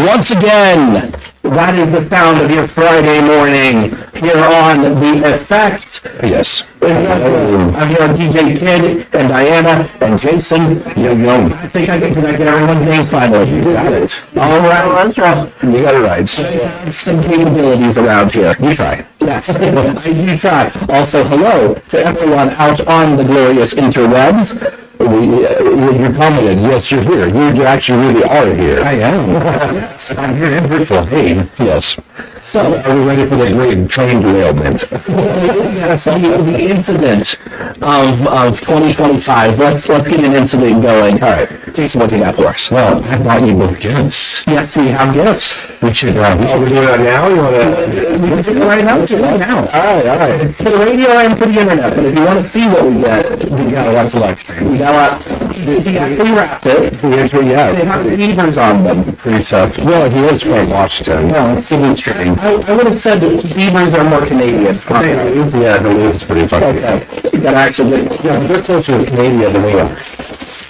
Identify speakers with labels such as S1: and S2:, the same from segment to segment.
S1: once again, that is the sound of your Friday morning here on The Effect.
S2: Yes.
S1: I'm here on DJ Kidd and Diana and Jason. Yo. I think I can get everyone's names finally.
S2: You got it.
S1: All right, let's go.
S2: You got it right.
S1: So I have some capabilities around here.
S2: You try.
S1: Yes, I do try. Also, hello to everyone out on the glorious interwebs.
S2: You commented, yes, you're here. You actually really are here.
S1: I am. Yes, I'm here in virtual.
S2: Hey, yes.
S1: So,
S2: are we ready for the great train derailment?
S1: yes, the incident of 2025. Let's get an incident going.
S2: All right.
S1: Jason, what do you got for us?
S2: Well, I brought you both gifts.
S1: Yes, we have gifts.
S2: We should, we're doing it now? You want to?
S1: We can do it right now. Let's do it right now.
S2: All right.
S1: It's for the radio and for the internet, but if you want to see what we get,
S2: We got a lot of live stream.
S1: we got a lot. He actually wrapped it.
S2: Here's what you
S1: They
S2: have.
S1: have beavers on them.
S2: Pretty tough. Well, he is from Washington.
S1: No, it's still strange. I would have said that beavers are more Canadian.
S2: Yeah, the leaf is pretty funny.
S1: Okay. You gotta actually get,
S2: Yeah, they're closer to Canada than we are.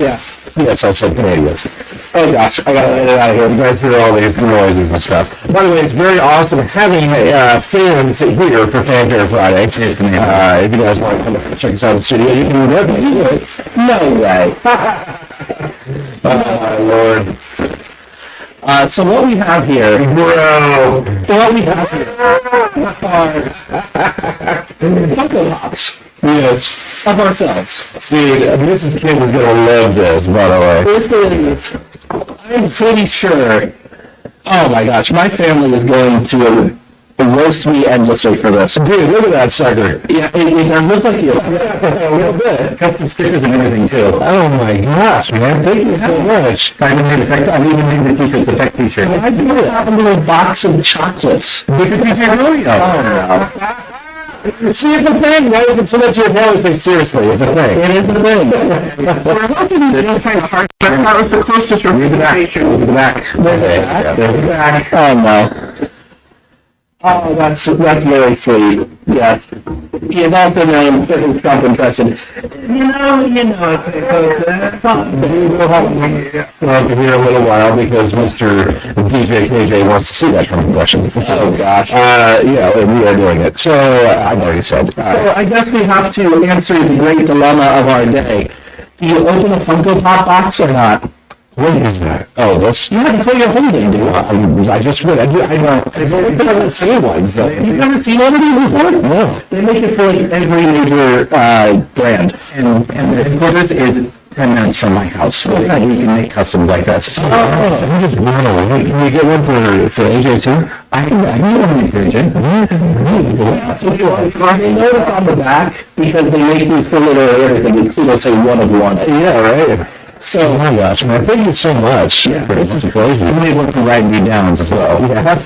S1: yeah.
S2: Yes, I said Canadians.
S1: Oh gosh, I gotta get it out of here.
S2: You guys hear all these noises and stuff. By the way, it's very awesome having fans here for Fanfare Friday. If you guys want to come and check us out in the studio, you can definitely do it.
S1: No way.
S2: Oh, my Lord.
S1: So what we have here,
S2: Bro.
S1: what we have here are Funko Pops
S2: Yes.
S1: of ourselves.
S2: Dude, Mrs. Kidd is going to love this, by the way.
S1: This is, I'm pretty sure, oh my gosh, my family is going to roast me endlessly for this.
S2: Dude, look at that sucker.
S1: Yeah, it looks like you.
S2: A little bit.
S1: Custom stickers and everything too.
S2: Oh my gosh, man. Thank you so much.
S1: I even need the t-shirts, effect t-shirt. I do have a little box of chocolates.
S2: Different t-shirt, really?
S1: Oh no.
S2: See, it's a thing, right? You can send it to your family, say, seriously, it's a thing.
S1: It is the thing.
S3: We're hoping you don't try to hard. That was the closest representation.
S2: Look at the back.
S1: There's the back. Oh no. Oh, that's very sweet. Yes. He is also known for his Trump impression.
S3: You know, it's all.
S2: We'll have to hear a little while because Mr. DJ KJ wants to see that Trump impression.
S1: Oh gosh.
S2: Yeah, we are doing it. So, I've already said.
S1: So I guess we have to answer the great dilemma of our day. Do you open a Funko Pop box or not?
S2: What is that? Oh, this?
S1: Yeah, that's what you're holding, dude.
S2: I just read. I've never seen one. So.
S1: You've never seen one of these before?
S2: No.
S1: They make it for like every major brand. And the headquarters is 10 minutes from my house. So you can make customs like this.
S2: Oh, you just run away. Can we get one for AJ too?
S1: I can get one for AJ. They notice on the back because they make these for little everything. It'll say one of one.
S2: Yeah, right.
S1: So,
S2: Oh my gosh, man. Thank you so much.
S1: Yeah.
S2: This is crazy.
S1: I made one for Riding Me Downs as well.
S2: Yeah.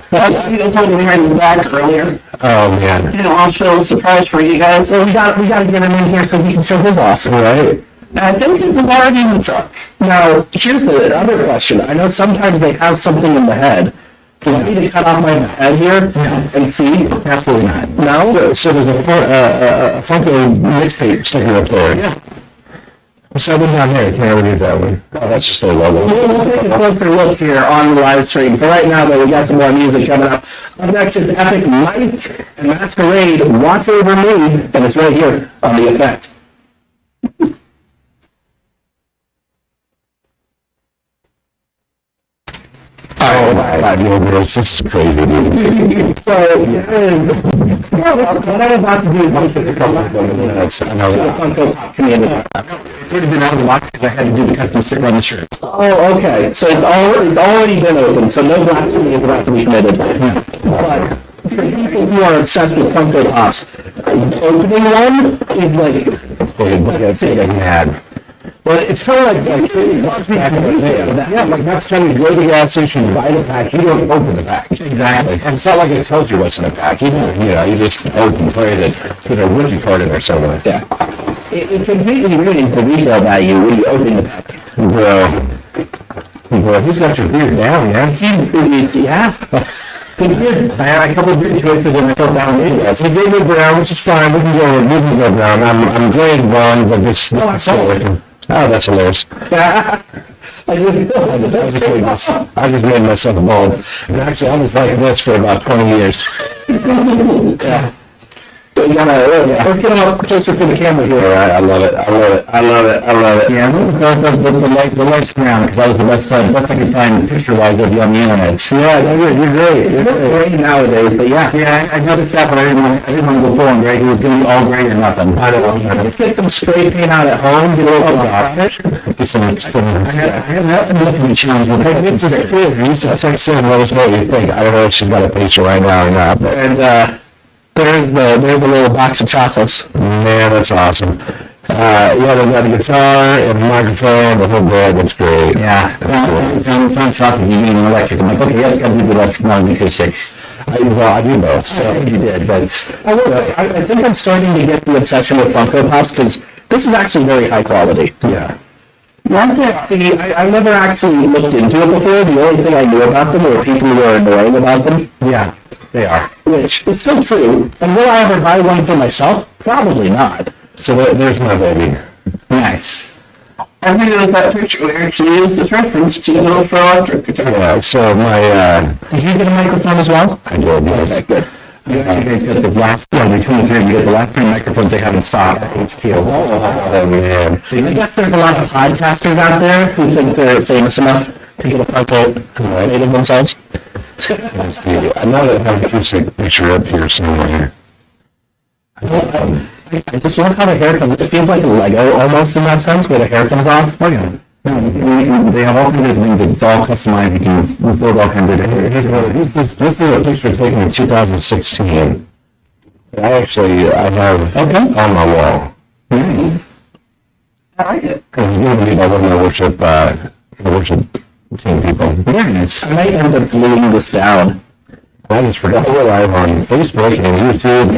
S3: So I told me right in the back earlier.
S2: Oh, man.
S3: You know, I'll show a surprise for you guys.
S1: So we got to get him in here so he can show his off.
S2: Right.
S3: I think it's already in the truck.
S1: Now, here's the other question. I know sometimes they have something in the head. Do I need to cut off my head here and see?
S2: Absolutely not.
S1: No?
S2: So there's a Funko mixtape sticker up there.
S1: Yeah.
S2: What's that one down there? Can't ever do that one. Oh, that's just a logo.
S1: We'll take a closer look here on the live stream. For right now, though, we got some more music coming up. Up next, it's Epic Mike and Masquerade, Watch Over Me, and it's right here on The Effect.
S2: Oh my God, girls, this is crazy, dude.
S1: So, what I'm about to do is take a couple of minutes.
S2: I know that.
S1: Funko Pop community.
S2: It's already been out of the box because I had to do the custom sticker on the shirts.
S1: Oh, okay. So it's already been opened, so no blasphemy is about to be committed. But for people who are obsessed with Funko Pops, opening one is like...
S2: That's mad. But it's kind of like yeah, like next time you go to the gas station and buy the pack, you don't open the pack. Exactly. And it's not like it tells you what's in the pack. You just open, pray that put a rookie card in there somewhere.
S1: Yeah. It completely ruins the retail value when you open the pack.
S2: Bro, he's got your beard down, man.
S1: Yeah. I had a couple of beard choices when I fell down videos.
S2: He gave me brown, which is fine. We can go brown. I'm glad wrong, but this is still working. Oh, that's hilarious. I just made myself a bone. And actually, I was like this for about 20 years.
S1: Yeah. So you gotta, let's get up closer to the camera here.
S2: All right, I love it.
S4: Yeah, the lights around, because that was the best I could find picture-wise of you on the internet.
S2: Yeah, you're great.
S4: You're great nowadays, but yeah, I noticed that, but I didn't want to go full on great. It was going to be all great or nothing.
S2: I don't know.
S1: Let's get some spray paint out at home, get a little garnish.
S2: Get some.
S4: I have nothing to challenge with.
S2: Hey, Mr. Kidd, you should text in and let us know what you think. I don't know if she's got a picture right now or not, but
S1: And, there's the little box of chocolates.
S2: man, that's awesome. Yeah, they got a guitar and a microphone, the whole band. That's great.
S4: Yeah, it sounds shocking. You mean electric? I'm like, okay, yeah, it's got to do the electric, not the acoustic.
S2: I do both. So.
S4: You did, but
S1: I will say, I think I'm starting to get the obsession with Funko Pops, because this is actually very high quality.
S2: Yeah.
S1: One thing, see, I never actually looked into it before. The only thing I knew about them were people who were annoying about them.
S2: Yeah, they are.
S1: Which is still true. And will I ever buy one for myself? Probably not.
S2: So there's my baby.
S4: nice.
S3: I think it was that picture we actually used as reference to the little for electric guitar.
S2: Yeah, so my,
S1: Did you get a microphone as well?
S2: I did, yeah.
S1: Okay, good.
S4: You guys got the last, between the three, you got the last three microphones they have in stock at HQ.
S2: Oh, man.
S1: See, I guess there's a lot of podcasters out there who think they're famous enough to get a Funko made of themselves.
S2: Let's see. I know that I have a acoustic picture up here somewhere.
S1: I just love how the hair comes. It feels like Lego almost in that sense, where the hair comes off.
S4: Oh, yeah. No, they have all kinds of things. It's all customized. You can build all kinds of different.
S2: This is a picture taken in 2016. I have on my wall.
S3: I like it.
S2: And you're going to be by one of my worship team people.
S4: Very nice.
S1: I might end up gluing this down.
S2: I just forgot we're live on Facebook and YouTube.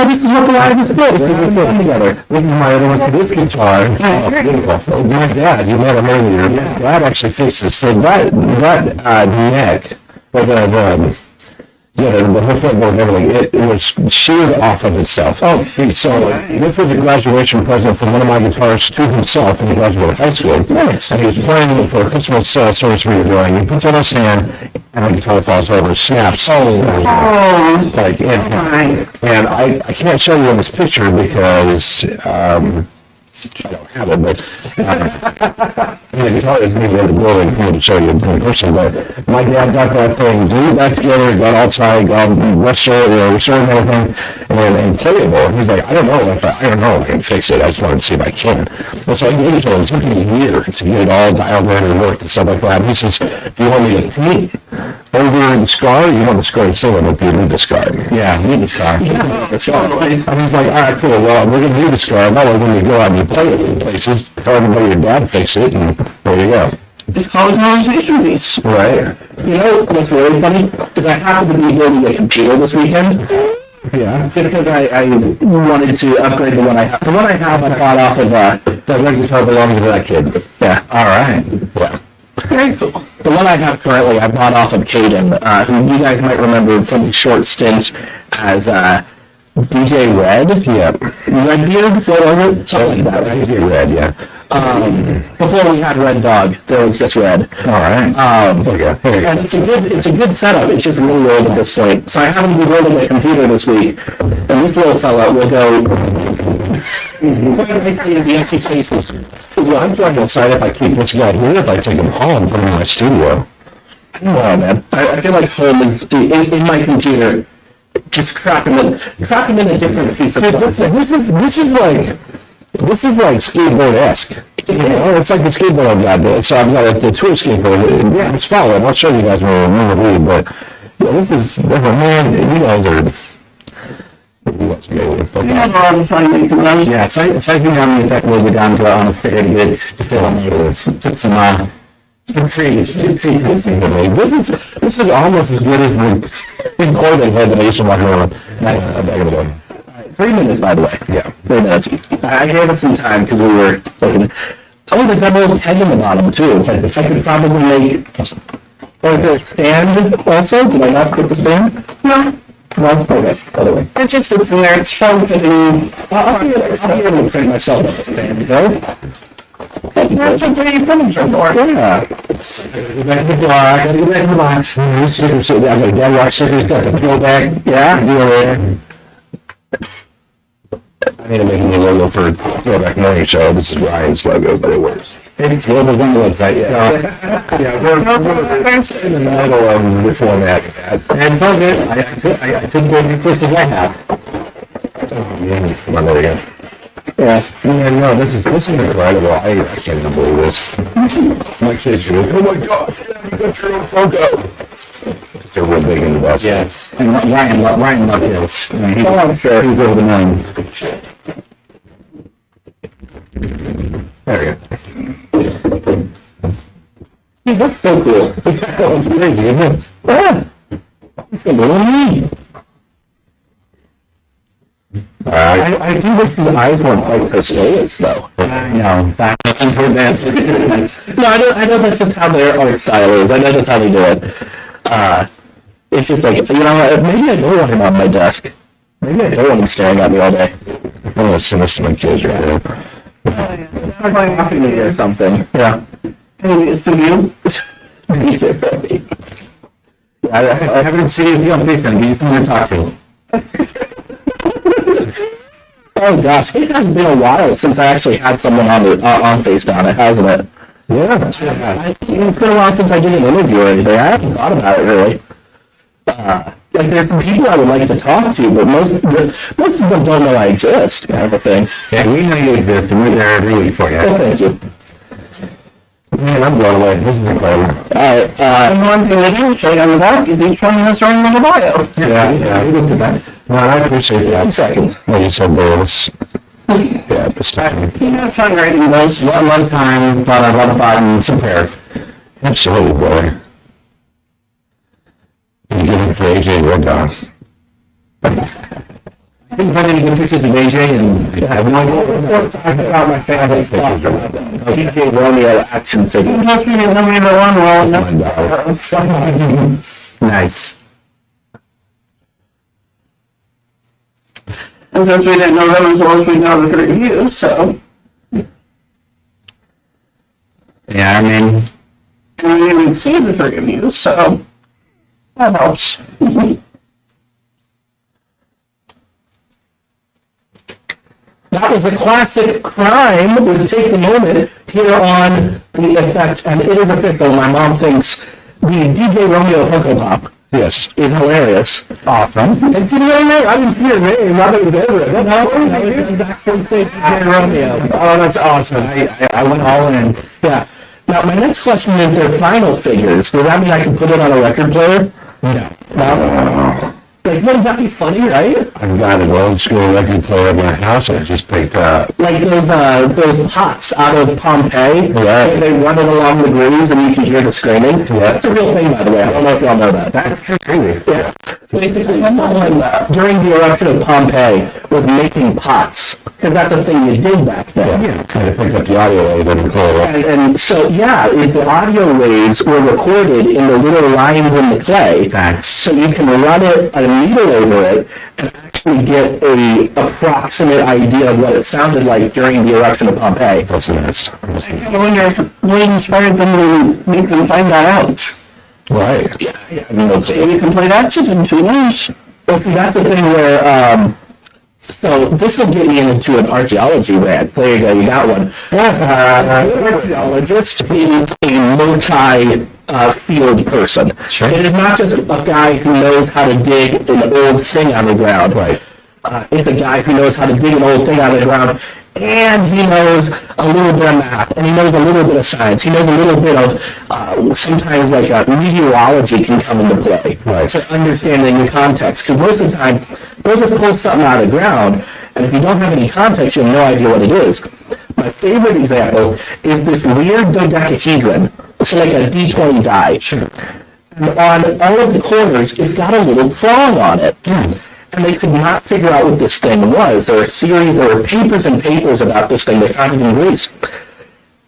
S1: This is what the live is supposed to be put together.
S2: This is my other one. This guitar. Oh, beautiful. So my dad, you met him earlier. My dad actually fixed this. So that neck, or the whole fretboard and everything, it was sheared off of itself. Oh, so this was a graduation present from one of my guitarists to himself when he graduated high school. Nice. And he was playing for a Christmas service we were doing. He puts on his hand, and the guitar falls over, snaps. Like, and I can't show you in this picture because I don't have it, but the guitar isn't even in the building for me to show you in person. But my dad got that thing glued back together, got all tight, got restored and everything, and playable. He's like, I don't know if I can fix it. I just wanted to see if I can. And so I gave it to him. It took me a year to get it all dialed in and worked and stuff like that. And he says, do you want me to paint over the scar? You want the scar to still end up being the scar.
S4: Yeah, need the scar.
S3: Totally.
S2: And he's like, all right, cool. Well, we're going to do the scar. That way, when you go out and you play it in places, tell everybody your dad fixed it, and there you go.
S3: It's called a conversation piece.
S2: Right?
S1: You know what's really funny? Is I happened to be building a computer this weekend.
S2: Yeah.
S1: Just because I wanted to upgrade the one I have. The one I have, I bought off of,
S2: That red guitar belonged to that kid.
S1: yeah.
S4: All right.
S2: Yeah.
S3: Very cool.
S1: The one I have currently, I bought off of Caden, who you guys might remember from his short stint as DJ Red.
S2: Yeah.
S1: Redbeard? What was it? Something like that, right?
S2: DJ Red, yeah.
S1: Before we had Red Dog, there was just Red.
S2: All right. There you go. There you go.
S1: And it's a good setup. It's just really old at this point. So I happen to be building a computer this week, and this little fella will go. Quite nicely in the empty spaces.
S2: Well, I'm trying to decide if I keep this guy here, if I take him home and put him in my studio.
S1: Oh man, I feel like home is in my computer. Just crap him in a different piece of plastic.
S2: This is like skateboard-esque. You know, it's like the skateboard I've got there. So I've got the tour skateboard. Yeah, it's following. I'll show you guys when we read, but yeah, this is different, man. You guys are. What's
S3: We had a lot of fun making them.
S4: Yeah, cycling down the effect will go down to on a stair to get it to fill in. Took some creativity.
S2: This is almost as good as the big cord they had that I used to walk around back in the day.
S1: 3 minutes, by the way.
S2: Yeah.
S1: 3 minutes. I gave us some time because we were looking. Oh, they got a little peg in the bottom too. I could probably make. Or is there a stand also? Did I not put the stand?
S3: No,
S1: No? Okay. Other way.
S3: it just sits in there. It's fun fitting.
S1: I'll be able to print myself up a stand, though.
S3: That's what 3D printers are for.
S1: Yeah.
S2: Go back to the bar, I gotta go back to the box. Stickers, I got a dead rock stickers, got the throwback.
S1: Yeah.
S2: Deal there. I need to make a new logo for Throwback Morning Show. This is Ryan's logo, but it works.
S4: It's logos on the website, yeah.
S2: Yeah, we're in the middle of reformatting that.
S4: And it's all good. I took good resources I have.
S2: Oh, man, come on, there we go.
S1: Yeah.
S2: Yeah, no, this is incredible. I can't even believe this. My kids are like, oh my gosh, yeah, you got your own logo. They're real big into that.
S4: Yes. And Ryan loved his. I mean,
S1: I'm sure.
S4: He was over the moon.
S2: There we go.
S1: Dude, that's so cool.
S2: That was crazy, isn't it?
S1: Yeah. It's a little neat. I do wish the eyes weren't quite so serious, though.
S4: No, that's important.
S1: No, I know that's just how their art style is. I know that's how they do it. It's just like, you know, maybe I don't want him on my desk. Maybe I don't want him staring at me all day.
S2: I'm gonna send this to my kids right there.
S1: I'm laughing at me or something. Yeah.
S3: Maybe it's to you.
S4: I haven't seen you on FaceTime. Give you someone to talk to.
S1: Oh gosh, it has been a while since I actually had someone on FaceTime, hasn't it?
S2: Yeah.
S1: It's been a while since I did an interview or anything. I haven't thought about it really. Like there's some people I would like to talk to, but most of them don't know I exist, kind of a thing.
S4: Yeah, we know you exist, and we're there every week for you.
S1: Oh, thank you.
S2: Man, I'm blown away. This is incredible.
S1: Alright,
S3: And one thing they didn't say on the back is each one has their own little bio.
S2: Yeah.
S1: we looked at that.
S2: No, I appreciate
S1: 2
S2: that.
S1: seconds.
S2: Like you said there, it's, yeah, it's time.
S3: You know, songwriting those.
S4: One time, about a button, some prayer.
S2: Absolutely, boy. You get it for AJ Woodhouse.
S4: I didn't find any good pictures of AJ, and I have no idea.
S1: I forgot my family stuff. DJ Romeo action figure.
S3: You must be the number one role.
S4: Nice.
S3: And since we didn't know them as well as we know the three of you, so.
S4: Yeah, I mean,
S3: And we didn't even see the three of you, so. That helps.
S1: That was a classic crime. We take the moment here on the effect, and it is official. My mom thinks the DJ Romeo Funko Pop
S2: Yes.
S1: is hilarious.
S4: awesome.
S1: And see the name? I didn't see her name. I thought it was Ezra. That's how it does actually say DJ Romeo.
S4: Oh, that's awesome. I went all in.
S1: Yeah. Now, my next question is their final figures. Does that mean I can put it on a record player? No. Like, wouldn't that be funny, right?
S2: I've got an old school record player in my house I just picked up.
S1: Like those pots out of Pompeii, where they run it along the grooves and you can hear the screaming. Yeah. That's a real thing, by the way. I don't know if y'all know that.
S2: That's kind of crazy.
S1: Yeah. Basically, during the eruption of Pompeii was making pots, because that's a thing you did back then.
S2: Yeah. Kind of picked up the audio wave and clear it.
S1: And so, yeah, the audio waves were recorded in the little lines in the clay. So you can run a needle over it and actually get a approximate idea of what it sounded like during the eruption of Pompeii.
S2: That's nice.
S3: I wonder if what inspired them to make them find that out.
S2: Right.
S1: I mean,
S3: Maybe you can play that system, who knows?
S1: well, see, that's the thing where, so this will get me into an archaeology rant. There you go, you got one. An archaeologist is a multi-field person.
S2: Sure.
S1: It is not just a guy who knows how to dig an old thing out of the ground.
S2: Right.
S1: It's a guy who knows how to dig an old thing out of the ground, and he knows a little bit of math, and he knows a little bit of science. He knows a little bit of, sometimes like meteorology can come into play.
S2: Right.
S1: So understanding the context, because most of the time, they'll just pull something out of the ground, and if you don't have any context, you have no idea what it is. My favorite example is this weird dodecahedron. It's like a D20 die.
S2: Sure.
S1: And on all of the corners, it's got a little prong on it. And they could not figure out what this thing was. There were papers and papers about this thing that aren't even Greece.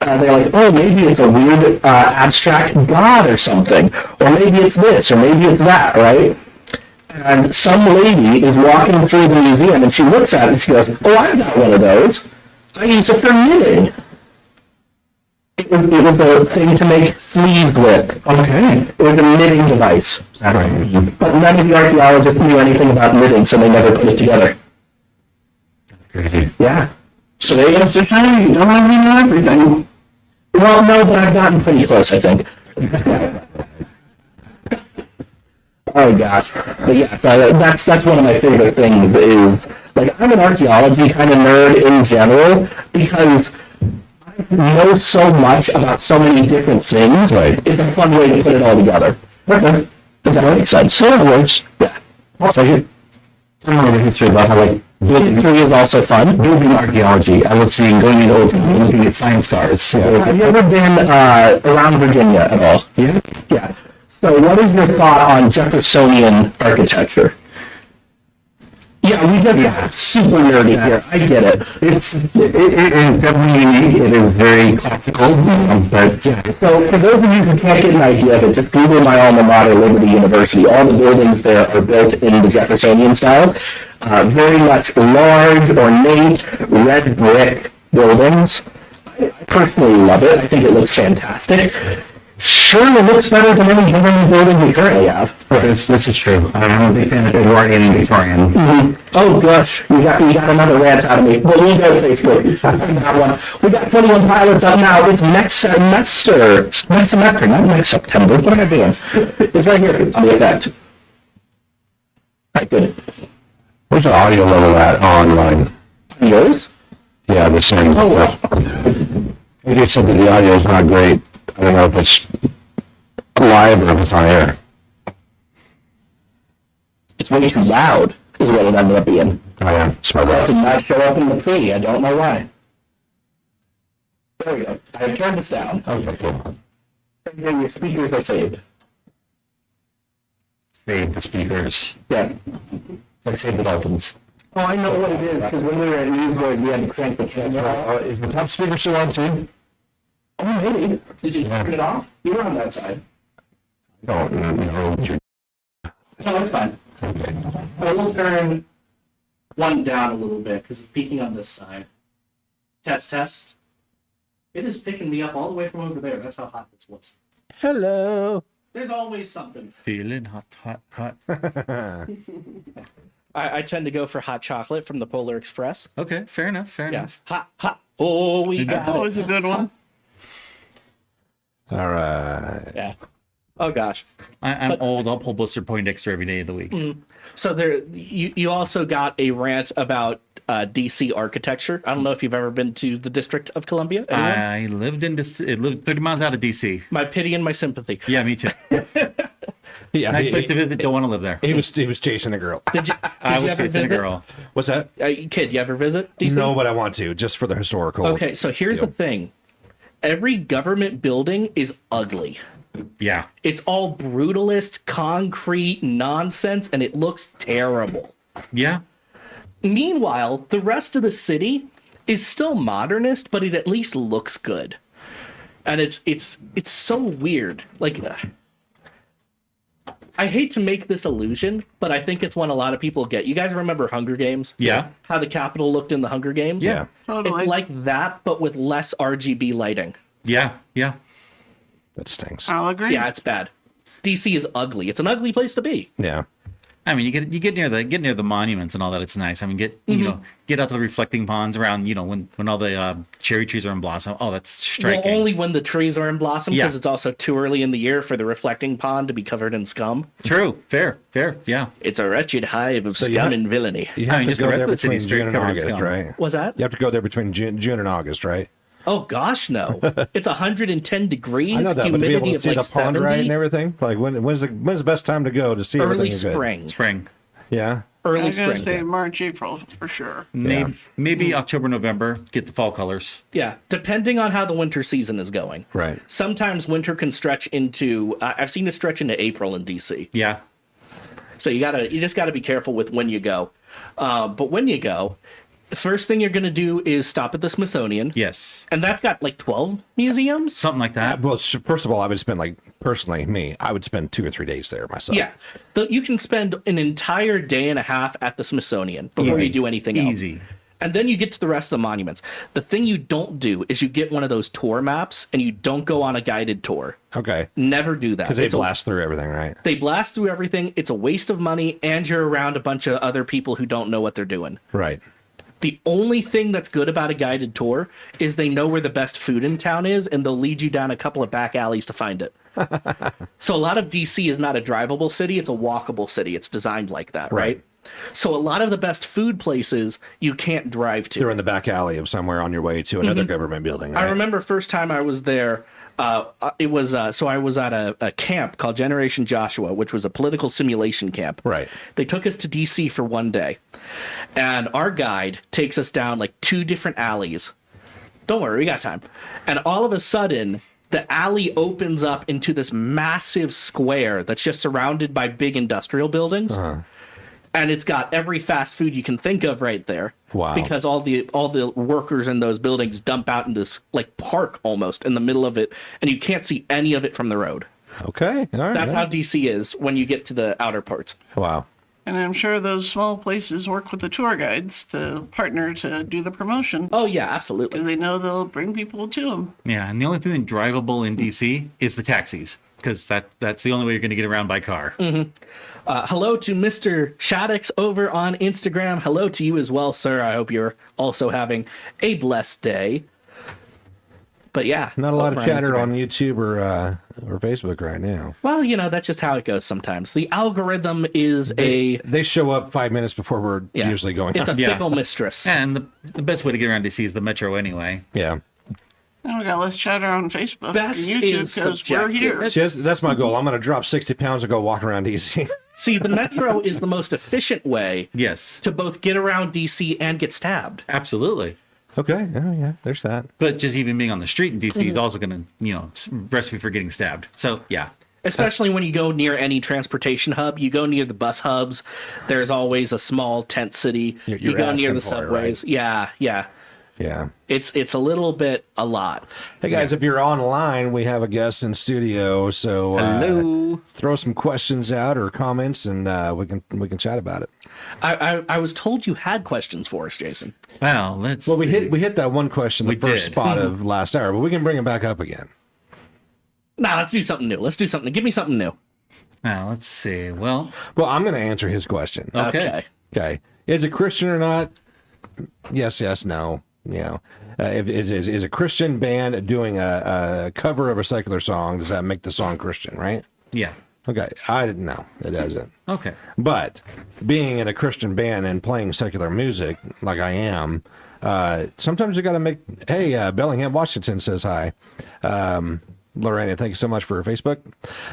S1: They're like, oh, maybe it's a weird abstract god or something. Or maybe it's this, or maybe it's that, right? And some lady is walking through the museum, and she looks at it, and she goes, oh, I've got one of those. I use it for knitting. it was a thing to make sleeves with.
S2: Okay.
S1: It was a knitting device.
S2: Right.
S1: But none of the archaeologists knew anything about knitting, so they never put it together.
S2: Crazy.
S1: Yeah. So there you go.
S3: Mr. Shiny, you don't let me know everything.
S1: Well, no, but I've gotten pretty close, I think. Oh gosh, but yeah, so that's one of my favorite things is, like, I'm an archaeology kind of nerd in general because I know so much about so many different things.
S2: Right.
S1: It's a fun way to put it all together. Okay. Does that make sense? So it works. Yeah.
S2: I'll take it. I don't know the history about how, like,
S1: History is also fun.
S2: building archaeology. I love seeing going into old time, looking at science stars.
S1: Have you ever been around Virginia at all?
S2: Yeah.
S1: Yeah. So what is your thought on Jeffersonian architecture? Yeah, we just got super nerdy here. I get it.
S2: It is definitely unique. It is very classical, but yeah.
S1: So for those of you who can't get an idea of it, just Google my alma mater, Liberty University. All the buildings there are built in the Jeffersonian style. Very much large, ornate, red brick buildings. I personally love it. I think it looks fantastic. Sure, it looks better than any government building we currently have.
S2: This is true. I'm a big fan of Edwardian and Victorian.
S1: Oh gosh, you got another rant out of me. Well, we'll go to Facebook. I got one. We got 21 pilots up now. It's next semester. Next semester, not next September. What am I doing? It's right here on the event. All right, good.
S2: Where's the audio level at online?
S1: Yours?
S2: Yeah, the same.
S1: Oh, wow.
S2: You just said that the audio is not great. I don't know if it's live or if it's on air.
S1: It's way too loud, is what it ended up being.
S2: Oh yeah, smart
S1: That did
S2: that.
S1: not show up in the tree. I don't know why. There we go. I have turned this down.
S2: Okay, cool.
S1: And then your speakers are saved.
S2: Save the speakers.
S1: Yeah.
S2: Like save the Dolphins.
S1: Oh, I know what it is, because when we were at Newsboard, we had to crank the camera.
S2: Is the top speaker still on too?
S1: Oh, maybe. Did you turn it off? You were on that side.
S2: No.
S1: No, it's fine.
S2: Okay.
S1: I will turn one down a little bit, because it's peaking on this side. Test, test. It is picking me up all the way from over there. That's how hot this was.
S2: Hello.
S1: There's always something.
S5: Feeling hot, hot, hot.
S6: I tend to go for hot chocolate from the Polar Express.
S5: Okay, fair enough, fair
S6: Yeah,
S5: enough.
S6: hot, hot. Oh, we
S5: That's
S6: got
S5: always
S6: it.
S5: a good one.
S2: All right.
S6: Yeah. Oh gosh.
S5: I'm old. I'll pull Blister Poindexter every day of the week.
S6: So there, you also got a rant about DC architecture. I don't know if you've ever been to the District of Columbia. Anyone?
S5: I lived in this. It lived 30 miles out of DC.
S6: My pity and my sympathy.
S5: Yeah, me too.
S7: Yeah,
S5: Nice place to visit. Don't want to live there.
S7: he was chasing a girl.
S6: Did you?
S5: I
S6: Did you
S5: was
S6: ever
S5: chasing a
S6: visit?
S5: girl.
S7: What's that?
S6: Kid, you ever visit DC?
S7: No, but I want to, just for the historical.
S6: Okay, so here's the thing. Every government building is ugly.
S5: Yeah.
S6: It's all brutalist, concrete nonsense, and it looks terrible.
S5: Yeah.
S6: Meanwhile, the rest of the city is still modernist, but it at least looks good. And it's so weird. Like, I hate to make this illusion, but I think it's one a lot of people get. You guys remember Hunger Games?
S5: Yeah.
S6: How the Capitol looked in the Hunger Games?
S7: Yeah.
S3: Totally.
S6: It's like that, but with less RGB lighting.
S5: Yeah. Yeah.
S7: That stinks.
S3: I'll agree.
S6: Yeah, it's bad. DC is ugly. It's an ugly place to be.
S7: Yeah.
S5: I mean, you get near the monuments and all that. It's nice. I mean, get out to the reflecting ponds around. When all the cherry trees are in blossom. Oh, that's striking.
S6: Well, only when the trees are in blossom, because
S5: Yeah.
S6: it's also too early in the year for the reflecting pond to be covered in scum.
S5: True. Fair. Yeah.
S6: It's a wretched hive of
S7: So you
S6: scum
S7: have-
S6: and villainy.
S7: You
S5: I
S7: have
S5: mean,
S7: to
S5: just
S7: go
S5: the rest
S7: there
S5: of the
S7: between
S5: city's straight
S7: June and
S5: covered in
S7: August,
S5: scum.
S7: right?
S6: Was that?
S7: You have to go there between June and August, right?
S6: Oh gosh, no! It's 110 degrees.
S7: I know that, but to be
S6: humidity
S7: able to
S6: of
S7: see
S6: like
S7: the pond
S6: 70.
S7: right and everything, like when's the best time to go to see
S6: Early
S7: everything?
S6: spring.
S5: Spring.
S7: Yeah.
S6: Early
S3: I'm gonna
S6: spring.
S3: say March, April for sure.
S5: Maybe October, November. Get the fall colors.
S6: Yeah, depending on how the winter season is going.
S7: Right.
S6: Sometimes winter can stretch into. I've seen it stretch into April in DC.
S5: Yeah.
S6: So you just gotta be careful with when you go. But when you go, the first thing you're gonna do is stop at the Smithsonian.
S5: Yes.
S6: And that's got like 12 museums.
S5: Something like that.
S7: Well, first of all, I would spend I would spend 2 or 3 days there myself.
S6: Yeah, you can spend an entire day and a half at the Smithsonian before you do anything else.
S5: Easy.
S6: And then you get to the rest of the monuments. The thing you don't do is you get one of those tour maps and you don't go on a guided tour.
S7: Okay.
S6: Never do that.
S7: Because they blast through everything, right?
S6: They blast through everything. It's a waste of money, and you're around a bunch of other people who don't know what they're doing.
S7: Right.
S6: The only thing that's good about a guided tour is they know where the best food in town is, and they'll lead you down a couple of back alleys to find it. So a lot of DC is not a drivable city. It's a walkable city. It's designed like that, right? So a lot of the best food places you can't drive to.
S7: They're in the back alley of somewhere on your way to another government building. Right?
S6: I remember first time I was there, it was so I was at a camp called Generation Joshua, which was a political simulation camp.
S7: Right.
S6: They took us to DC for one day, and our guide takes us down like 2 different alleys. Don't worry, we got time. And all of a sudden, the alley opens up into this massive square that's just surrounded by big industrial buildings. And it's got every fast food you can think of right there.
S7: Wow.
S6: Because all the workers in those buildings dump out in this like park almost in the middle of it, and you can't see any of it from the road.
S7: Okay. All right.
S6: That's how DC is when you get to the outer parts.
S7: Wow.
S3: And I'm sure those small places work with the tour guides to partner to do the promotion.
S6: Oh yeah, absolutely.
S3: Because they know they'll bring people to them.
S5: Yeah, and the only thing drivable in DC is the taxis, because that's the only way you're going to get around by car.
S6: Hello to Mr. Shaddix over on Instagram. Hello to you as well, sir. I hope you're also having a blessed day. But yeah.
S7: Not a lot of
S6: over
S7: chatter
S6: Instagram.
S7: on YouTube or Facebook right now.
S6: Well, that's just how it goes sometimes. The algorithm is
S7: They show up 5 minutes before we're
S6: yeah,
S7: usually going
S6: it's a
S7: on.
S6: fickle mistress.
S5: And the best way to get around DC is the metro anyway.
S7: Yeah.
S3: And we got less chatter on Facebook
S6: Best
S3: and YouTube
S6: is
S3: because we're here.
S7: See, that's my goal. I'm going to drop 60 pounds and go walk around DC.
S6: See, the metro is the most efficient way
S5: Yes,
S6: to both get around DC and get stabbed.
S5: absolutely.
S7: Okay. Oh, yeah. There's that.
S5: But just even being on the street in DC is also going to, recipe for getting stabbed. So yeah.
S6: Especially when you go near any transportation hub, you go near the bus hubs. There's always a small tent city.
S7: You're
S6: you go near
S7: asking
S6: the
S7: for it,
S6: subways.
S7: right?
S6: Yeah.
S7: Yeah.
S6: It's a little bit a lot.
S7: Hey guys, if you're online, we have a guest in studio, so
S6: Hello.
S7: throw some questions out or comments, and we can chat about it.
S6: I was told you had questions for us, Jason.
S5: Well,
S7: We hit that one question the first
S5: did.
S7: spot of last hour, but we can bring it back up again.
S6: Nah, let's do something new. Let's do something. Give me something new.
S5: Now let's see. Well,
S7: I'm going to answer his question.
S5: okay.
S7: Okay, is it Christian or not? Yes, no. If is a Christian band doing a cover of a secular song, does that make the song Christian, right?
S5: Yeah.
S7: Okay, I didn't know. It doesn't.
S5: Okay.
S7: But being in a Christian band and playing secular music like I am, sometimes you got to make. Hey, Bellingham, Washington says hi. Lorena, thank you so much for Facebook.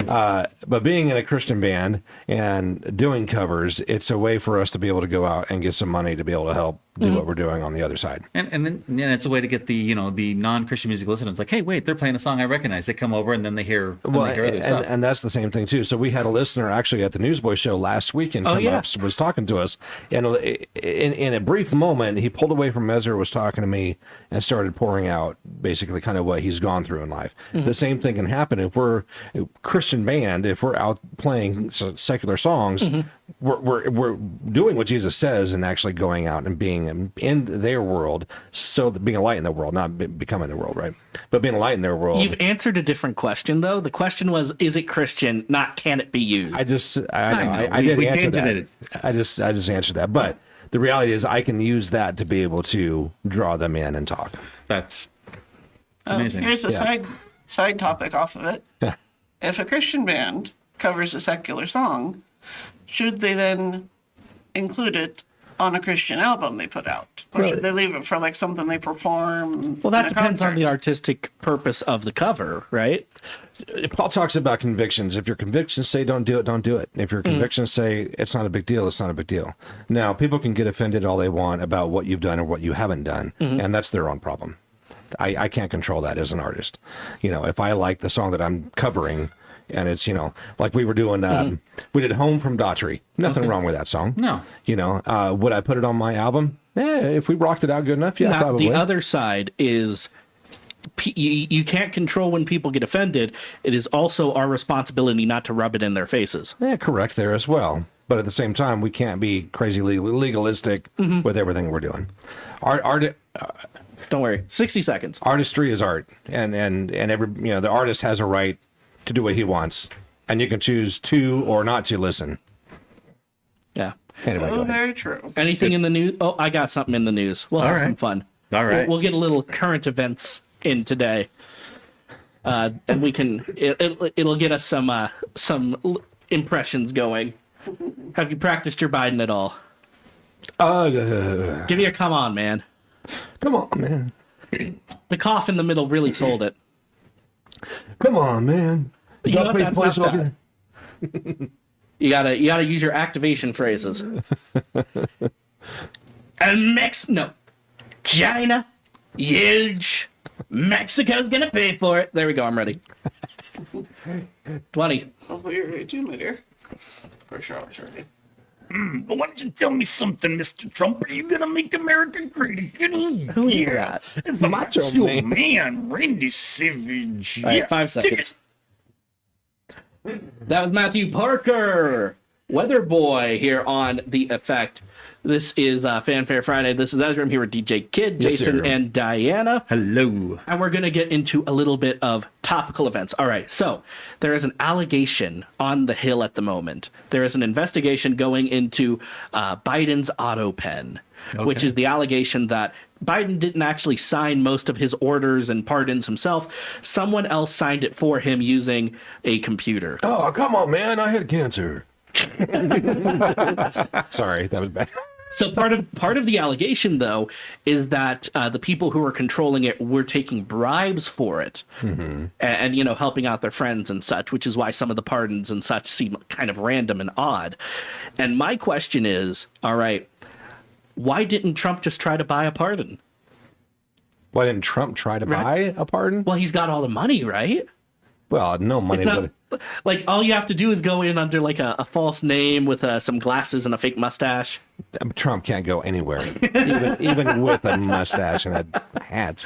S7: But being in a Christian band and doing covers, it's a way for us to be able to go out and get some money to be able to help do what we're doing on the other side.
S5: And then it's a way to get the the non-Christian music listeners like, hey, wait, they're playing a song I recognize. They come over and then they hear, other stuff.
S7: And that's the same thing too. So we had a listener actually at the Newsboy show last weekend come up, was talking to us, and in a brief moment he pulled away from Ezra, was talking to me, and started pouring out basically kind of what he's gone through in life. The same thing can happen if we're a Christian band, if we're out playing secular songs. We're doing what Jesus says and actually going out and being in their world, so that being a light in their world, not becoming their world, right? But being a light in their world.
S6: You've answered a different question though. The question was, is it Christian? Not can it be used?
S7: I did answer that. I just answered that. But the reality is, I can use that to be able to draw them in and talk.
S5: It's amazing.
S3: Here's a side topic off of it. If a Christian band covers a secular song, should they then include it on a Christian album they put out? Or should they leave it for like something they perform?
S6: Well, that
S3: in a
S6: depends on
S3: concert?
S6: the artistic purpose of the cover, right?
S7: Paul talks about convictions. If your convictions say don't do it, don't do it. If your convictions say it's not a big deal, it's not a big deal. Now, people can get offended all they want about what you've done or what you haven't done, and that's their own problem. I can't control that as an artist. If I like the song that I'm covering, and it's, like we were doing, we did Home from Daughtry. Nothing wrong with that song.
S5: No.
S7: Would I put it on my album? If we rocked it out good enough, yeah,
S6: Now,
S7: probably.
S6: the other side is you can't control when people get offended. It is also our responsibility not to rub it in their faces.
S7: Yeah, correct there as well. but at the same time, we can't be crazy legalistic with everything we're doing. Art,
S6: Don't worry. 60 seconds.
S7: artistry is art, and every the artist has a right to do what he wants, and you can choose to or not to listen.
S6: Yeah.
S7: Anyway, go
S3: Oh,
S7: ahead.
S3: very true.
S6: Anything in the news? Oh, I got something in the news. We'll have some fun.
S5: All right.
S6: We'll get a little current events in today. And we can, it'll get us some impressions going. Have you practiced your Biden at all? Give me a come on, man.
S7: Come on, man.
S6: The cough in the middle really sold it.
S7: Come on, man.
S6: You know what?
S7: Dog-faced
S6: That's
S7: police
S6: not
S7: officer.
S6: bad. You gotta use your activation phrases. And China, huge. Mexico's gonna pay for it. There we go. I'm ready. 20.
S3: Oh, you're ready too, my dear. For sure, ready.
S8: Why don't you tell me something, Mr. Trump? Are you gonna make America great again?
S6: Who is that?
S8: It's a macho man, Randy Savage.
S6: All right, 5 seconds. That was Matthew Parker, Weather Boy, here on The Effect. This is Fanfare Friday. This is Ezra. I'm here with DJ Kidd,
S7: Yes,
S6: Jason,
S7: sir.
S6: and Diana.
S5: Hello.
S6: And we're going to get into a little bit of topical events. All right, so there is an allegation on the Hill at the moment. There is an investigation going into Biden's auto pen, which is the allegation that Biden didn't actually sign most of his orders and pardons himself. Someone else signed it for him using a computer.
S7: Oh, come on, man. I had cancer. Sorry, that was bad.
S6: So part of the allegation, though, is that the people who were controlling it were taking bribes for it, and helping out their friends and such, which is why some of the pardons and such seem kind of random and odd. And my question is, all right, why didn't Trump just try to buy a pardon?
S7: Why didn't Trump try to buy a pardon?
S6: Well, he's got all the money, right?
S7: Well, no money.
S6: Not, like, all you have to do is go in under like a false name with some glasses and a fake mustache.
S7: Trump can't go anywhere, even with a mustache and a hat.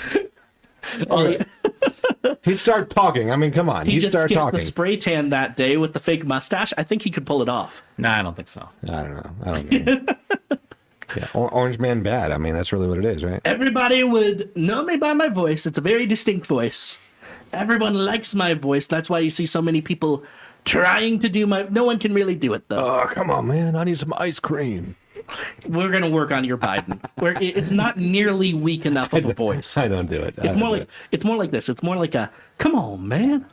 S7: He'd start talking. I mean, come on.
S6: He
S7: He'd
S6: just
S7: start
S6: gets
S7: talking.
S6: the spray tan that day with the fake mustache. I think he could pull it off.
S5: No, I don't think so.
S7: I don't know. Yeah, Orange Man bad. I mean, that's really what it is, right?
S6: Everybody would know me by my voice. It's a very distinct voice. Everyone likes my voice. That's why you see so many people trying to do no one can really do it, though.
S7: Oh, come on, man. I need some ice cream.
S6: We're going to work on your Biden. It's not nearly weak enough of a voice.
S7: I don't do it.
S6: It's more like this. It's more like a, come on, man.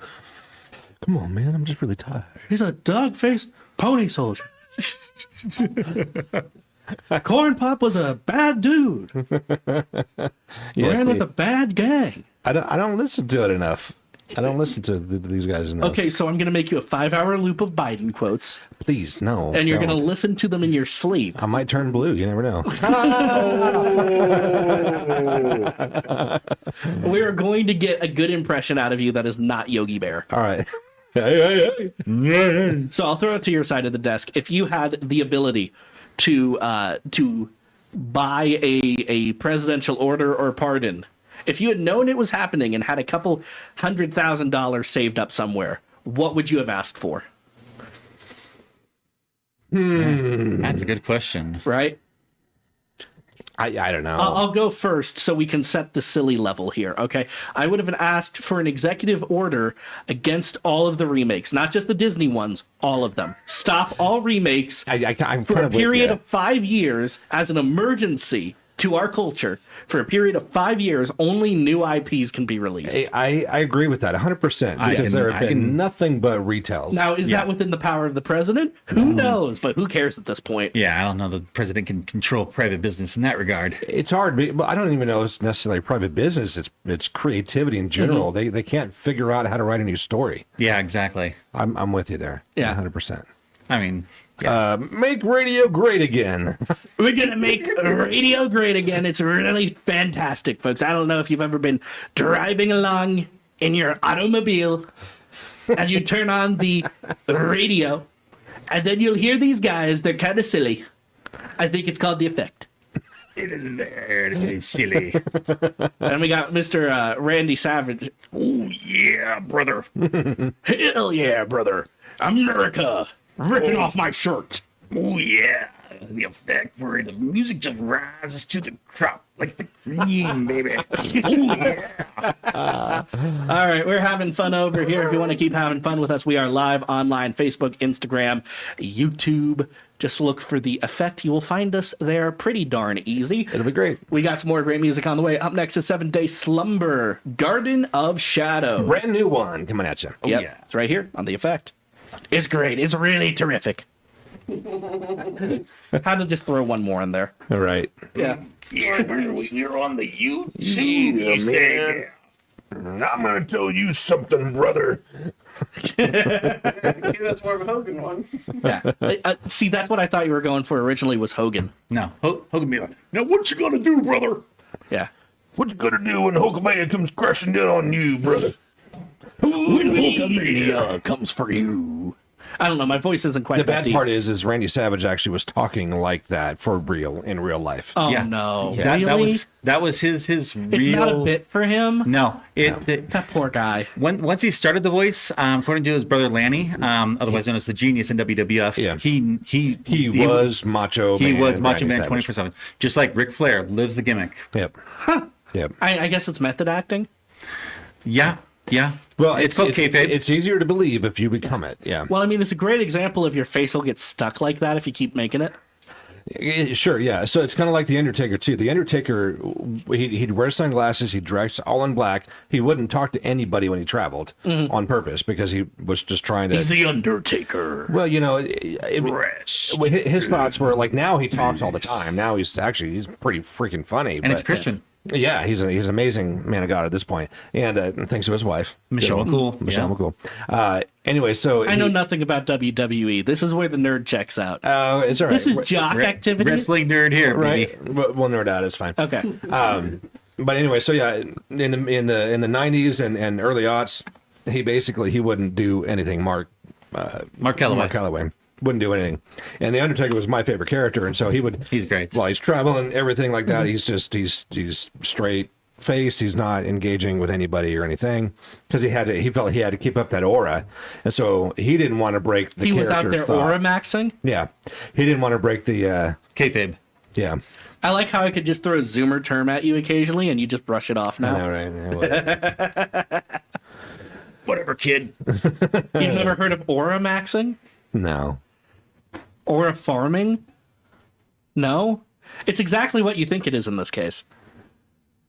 S7: Come on, man. I'm just really tired.
S6: He's a dog-faced pony soldier. Corn Pop was a bad dude. Ran with a bad gang.
S7: I don't listen to it enough. I don't listen to these guys enough.
S6: Okay, so I'm going to make you a 5-hour loop of Biden quotes,
S7: Please, no.
S6: and you're going to
S7: don't.
S6: listen to them in your sleep.
S7: I might turn blue. You never know.
S6: We are going to get a good impression out of you that is not Yogi Bear.
S7: All right. Hey.
S6: So I'll throw it to your side of the desk. If you had the ability to buy a presidential order or pardon, if you had known it was happening and had a couple $100,000 saved up somewhere, what would you have asked for?
S5: That's a good question.
S6: Right?
S7: I don't know.
S6: I'll go first so we can set the silly level here, okay? I would have asked for an executive order against all of the remakes, not just the Disney ones, all of them. Stop all remakes
S7: I'm
S6: for
S7: kind
S6: a
S7: of with
S6: period
S7: you.
S6: of 5 years as an emergency to our culture. For a period of 5 years, only new IPs can be released.
S7: I agree with that 100% because there have been nothing but retells.
S6: Now, is that within the power of the president? Who knows? But who cares at this point?
S5: Yeah, I don't know. The president can control private business in that regard.
S7: It's hard, but I don't even know it's necessarily private business. It's creativity in general. They can't figure out how to write a new story.
S5: Yeah, exactly.
S7: I'm with you there.
S6: Yeah.
S7: 100%.
S5: I mean,
S7: Make radio great again.
S6: We're going to make radio great again. It's really fantastic, folks. I don't know if you've ever been driving along in your automobile and you turn on the radio and then you'll hear these guys. They're kind of silly. I think it's called The Effect.
S8: It is very silly.
S6: And we got Mr. Randy Savage.
S8: Oh, yeah, brother.
S6: Hell yeah, brother. America. Ripping off my shirt.
S8: Oh yeah, the effect where the music just rises to the crop like the cream, baby. Oh yeah.
S6: All right, we're having fun over here. If you want to keep having fun with us, we are live online, Facebook, Instagram, YouTube. Just look for The Effect. You will find us there pretty darn easy.
S7: It'll be great.
S6: We got some more great music on the way. Up next is 7 Day Slumber, Garden of Shadow.
S7: Brand new one coming at you.
S6: Yep,
S8: yeah.
S6: it's right here on The Effect. It's great. It's really terrific. Had to just throw one more in there.
S7: All right.
S6: Yeah.
S8: Yeah, you're on the YouTube, you say.
S2: I'm gonna tell you something, brother.
S3: That's more of a Hogan one.
S6: Yeah. See, that's what I thought you were going for originally was Hogan.
S5: No, Hogan be like,
S8: Now what you gonna do, brother?
S6: Yeah.
S2: What you gonna do when Hulkamania comes crashing down on you, brother?
S6: Hulkamania comes for you. I don't know. My voice isn't quite
S7: The
S6: that
S7: bad
S6: deep.
S7: part is Randy Savage actually was talking like that for real in real life.
S6: Oh,
S5: yeah.
S6: no.
S5: that
S6: Really?
S5: was his
S6: It's
S5: real.
S6: not a bit for him?
S5: No,
S6: That poor guy.
S5: once he started the voice, according to his brother Lanny, otherwise known as the Genius in WWF,
S7: Yeah.
S5: he
S7: was Macho
S5: he
S7: Man.
S5: was Macho
S7: Randy
S5: Man
S7: Savage.
S5: 24/7, just like Ric Flair lives the gimmick.
S7: Yep. Yep.
S6: I guess it's method acting.
S5: Yeah.
S7: Well,
S5: it's called kayfabe.
S7: It's easier to believe if you become it. Yeah.
S6: Well, I mean, it's a great example of your face will get stuck like that if you keep making it.
S7: Sure, yeah. So it's kind of like The Undertaker, too. The Undertaker, he'd wear sunglasses, he'd dress all in black. He wouldn't talk to anybody when he traveled on purpose because he was just trying to...
S6: He's the Undertaker.
S7: Well, you know,
S8: Rest.
S7: his thoughts were like, now he talks all the time. Now he's pretty freaking funny.
S5: And it's Christian.
S7: Yeah, he's an amazing man of God at this point. And thanks to his wife.
S5: Michelle McCool.
S7: Michelle
S5: Yeah.
S7: McCool. Anyway, so...
S6: I know nothing about WWE. This is where the nerd checks out.
S7: Oh, it's all right.
S6: This is jock activity.
S5: Wrestling nerd here, baby.
S7: Right. We'll nerd out. It's fine.
S6: Okay.
S7: But anyway, so yeah, in the 90s and early aughts, he wouldn't do anything. Mark Calloway wouldn't do anything, and the Undertaker was my favorite character, and so
S5: He's great.
S7: While he's traveling, everything like that, he's straight face. He's not engaging with anybody or anything because he felt he had to keep up that aura, and so he didn't want to break the
S6: He was out
S7: character's
S6: there
S7: thought.
S6: aura maxing.
S7: Yeah, he didn't want to break the
S5: Kayfabe.
S7: yeah.
S6: I like how I could just throw a zoomer term at you occasionally and you just brush it off now.
S7: I know, right? Yeah, well,
S8: Whatever, kid.
S6: You've never heard of aura maxing?
S7: no.
S6: Aura farming? No? It's exactly what you think it is in this case.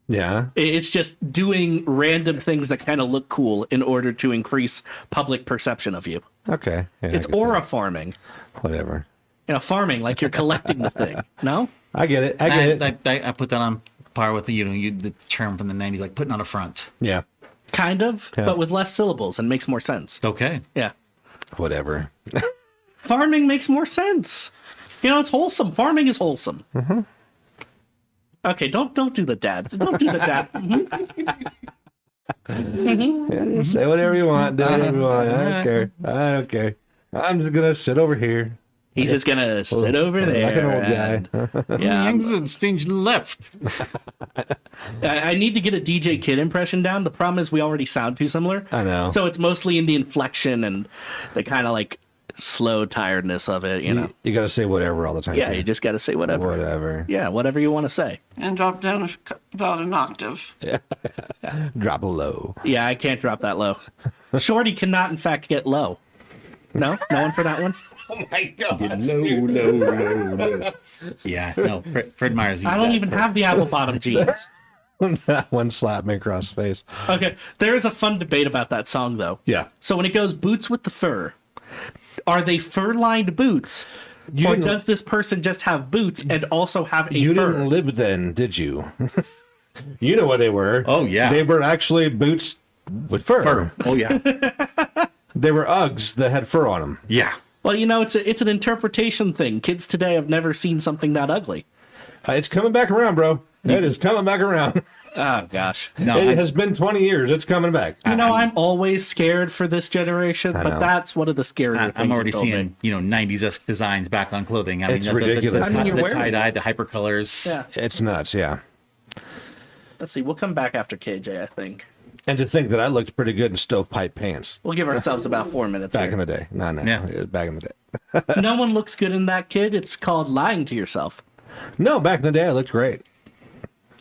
S7: Yeah.
S6: It's just doing random things that kind of look cool in order to increase public perception of you.
S7: Okay. Yeah,
S6: It's
S7: I get
S6: aura farming.
S7: that. Whatever.
S6: Farming, like you're collecting the thing. No?
S7: I get it. I get it.
S5: I put that on par with the term from the 90s, like putting on a front.
S7: Yeah.
S6: Kind of,
S7: Yeah.
S6: but with less syllables and makes more sense.
S5: Okay.
S6: Yeah.
S7: Whatever.
S6: Farming makes more sense. It's wholesome. Farming is wholesome. Mm-hmm. Okay, don't do the dad. Don't do the dad.
S7: Yeah, say whatever you want. Do whatever you want. I don't care. I don't care. I'm just gonna sit over here.
S6: He's just gonna sit over there.
S7: Like an old guy.
S6: Yeah.
S5: Young's stage left.
S6: I need to get a DJ Kidd impression down. The problem is we already sound too similar.
S7: I know.
S6: So it's mostly in the inflection and the kind of like slow tiredness of it, you know.
S7: You gotta say whatever all the time.
S6: Yeah,
S7: too.
S6: you just got to say whatever.
S7: Whatever.
S6: Yeah, whatever you want to say.
S3: And drop down about an octave.
S7: Drop a low.
S6: Yeah, I can't drop that low. Shorty cannot, in fact, get low. No one for that one.
S5: No. Yeah, no. Fred Meyers.
S6: I don't even have the apple bottom jeans.
S7: That one slapped me across the face.
S6: Okay, there is a fun debate about that song, though.
S7: Yeah.
S6: So when it goes boots with the fur, are they fur-lined boots?
S7: You
S6: Or
S7: didn't-
S6: does this person just have boots and also have a
S7: You
S6: fur?
S7: didn't live then, did you? You know what they were.
S5: Oh, yeah.
S7: They were actually boots with fur.
S5: Oh, yeah.
S7: They were Uggs that had fur on them.
S5: Yeah.
S6: Well, it's an interpretation thing. Kids today have never seen something that ugly.
S7: It's coming back around, bro. It is coming back around.
S6: Oh, gosh.
S5: No,
S7: It has been 20 years. It's coming back.
S6: I'm always scared for this generation, but
S7: know.
S6: that's one of the scarier things.
S5: I'm already
S6: you told me.
S5: seeing, 90s-esque designs back on clothing. I
S7: It's
S5: mean,
S7: ridiculous.
S6: I mean, you're
S5: the
S6: wearing
S5: tie-dye, the hypercolors.
S6: Yeah.
S7: It's nuts, yeah.
S6: Let's see. We'll come back after KJ, I think.
S7: And to think that I looked pretty good in stovepipe pants
S6: We'll give ourselves about 4 minutes.
S7: back
S6: here.
S7: in the day. No,
S5: Yeah.
S7: it was back in the day.
S6: No one looks good in that, kid. It's called lying to yourself.
S7: No, back in the day I looked great.